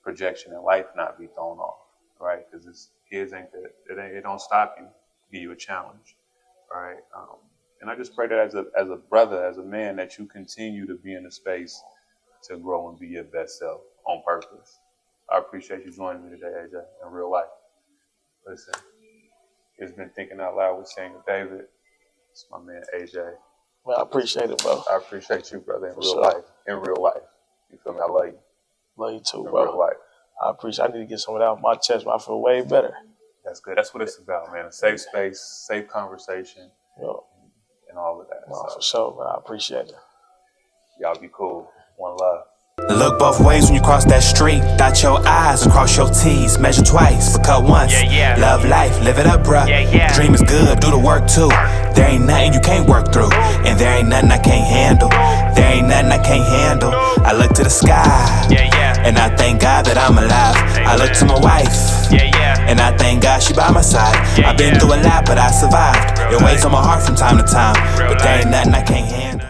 projection in life not be thrown off, right? Because kids it don't stop you, give you a challenge, right? And I just pray that as a brother, as a man, that you continue to be in a space to grow and be your best self on purpose. I appreciate you joining me today, AJ, in real life. Listen, it's been Thinking Out Loud with Samuel David. It's my man, AJ. Man, I appreciate it, bro. I appreciate you, brother, in real life. In real life. You feel me? I love you. Love you too, in bro. Real life. I need to get some of that off my chest, but I feel way better. That's good. That's what it's about, man. A safe space, safe conversation, and all of that. No, for sure, man. I appreciate it. Y'all be cool. One love. Look both ways when you cross that street. Dot your I's and cross your T's. Measure twice, but cut once. Love life, live it up, bruh. Dream is good, do the work too. There ain't nothing you can't work through, and there ain't nothing I can't handle. There ain't nothing I can't handle. I look to the sky, and I thank God that I'm alive. I look to my wife, and I thank God she by my side. I've been through a lot, but I survived. It weighs on my heart from time to time, but there ain't nothing I can't handle.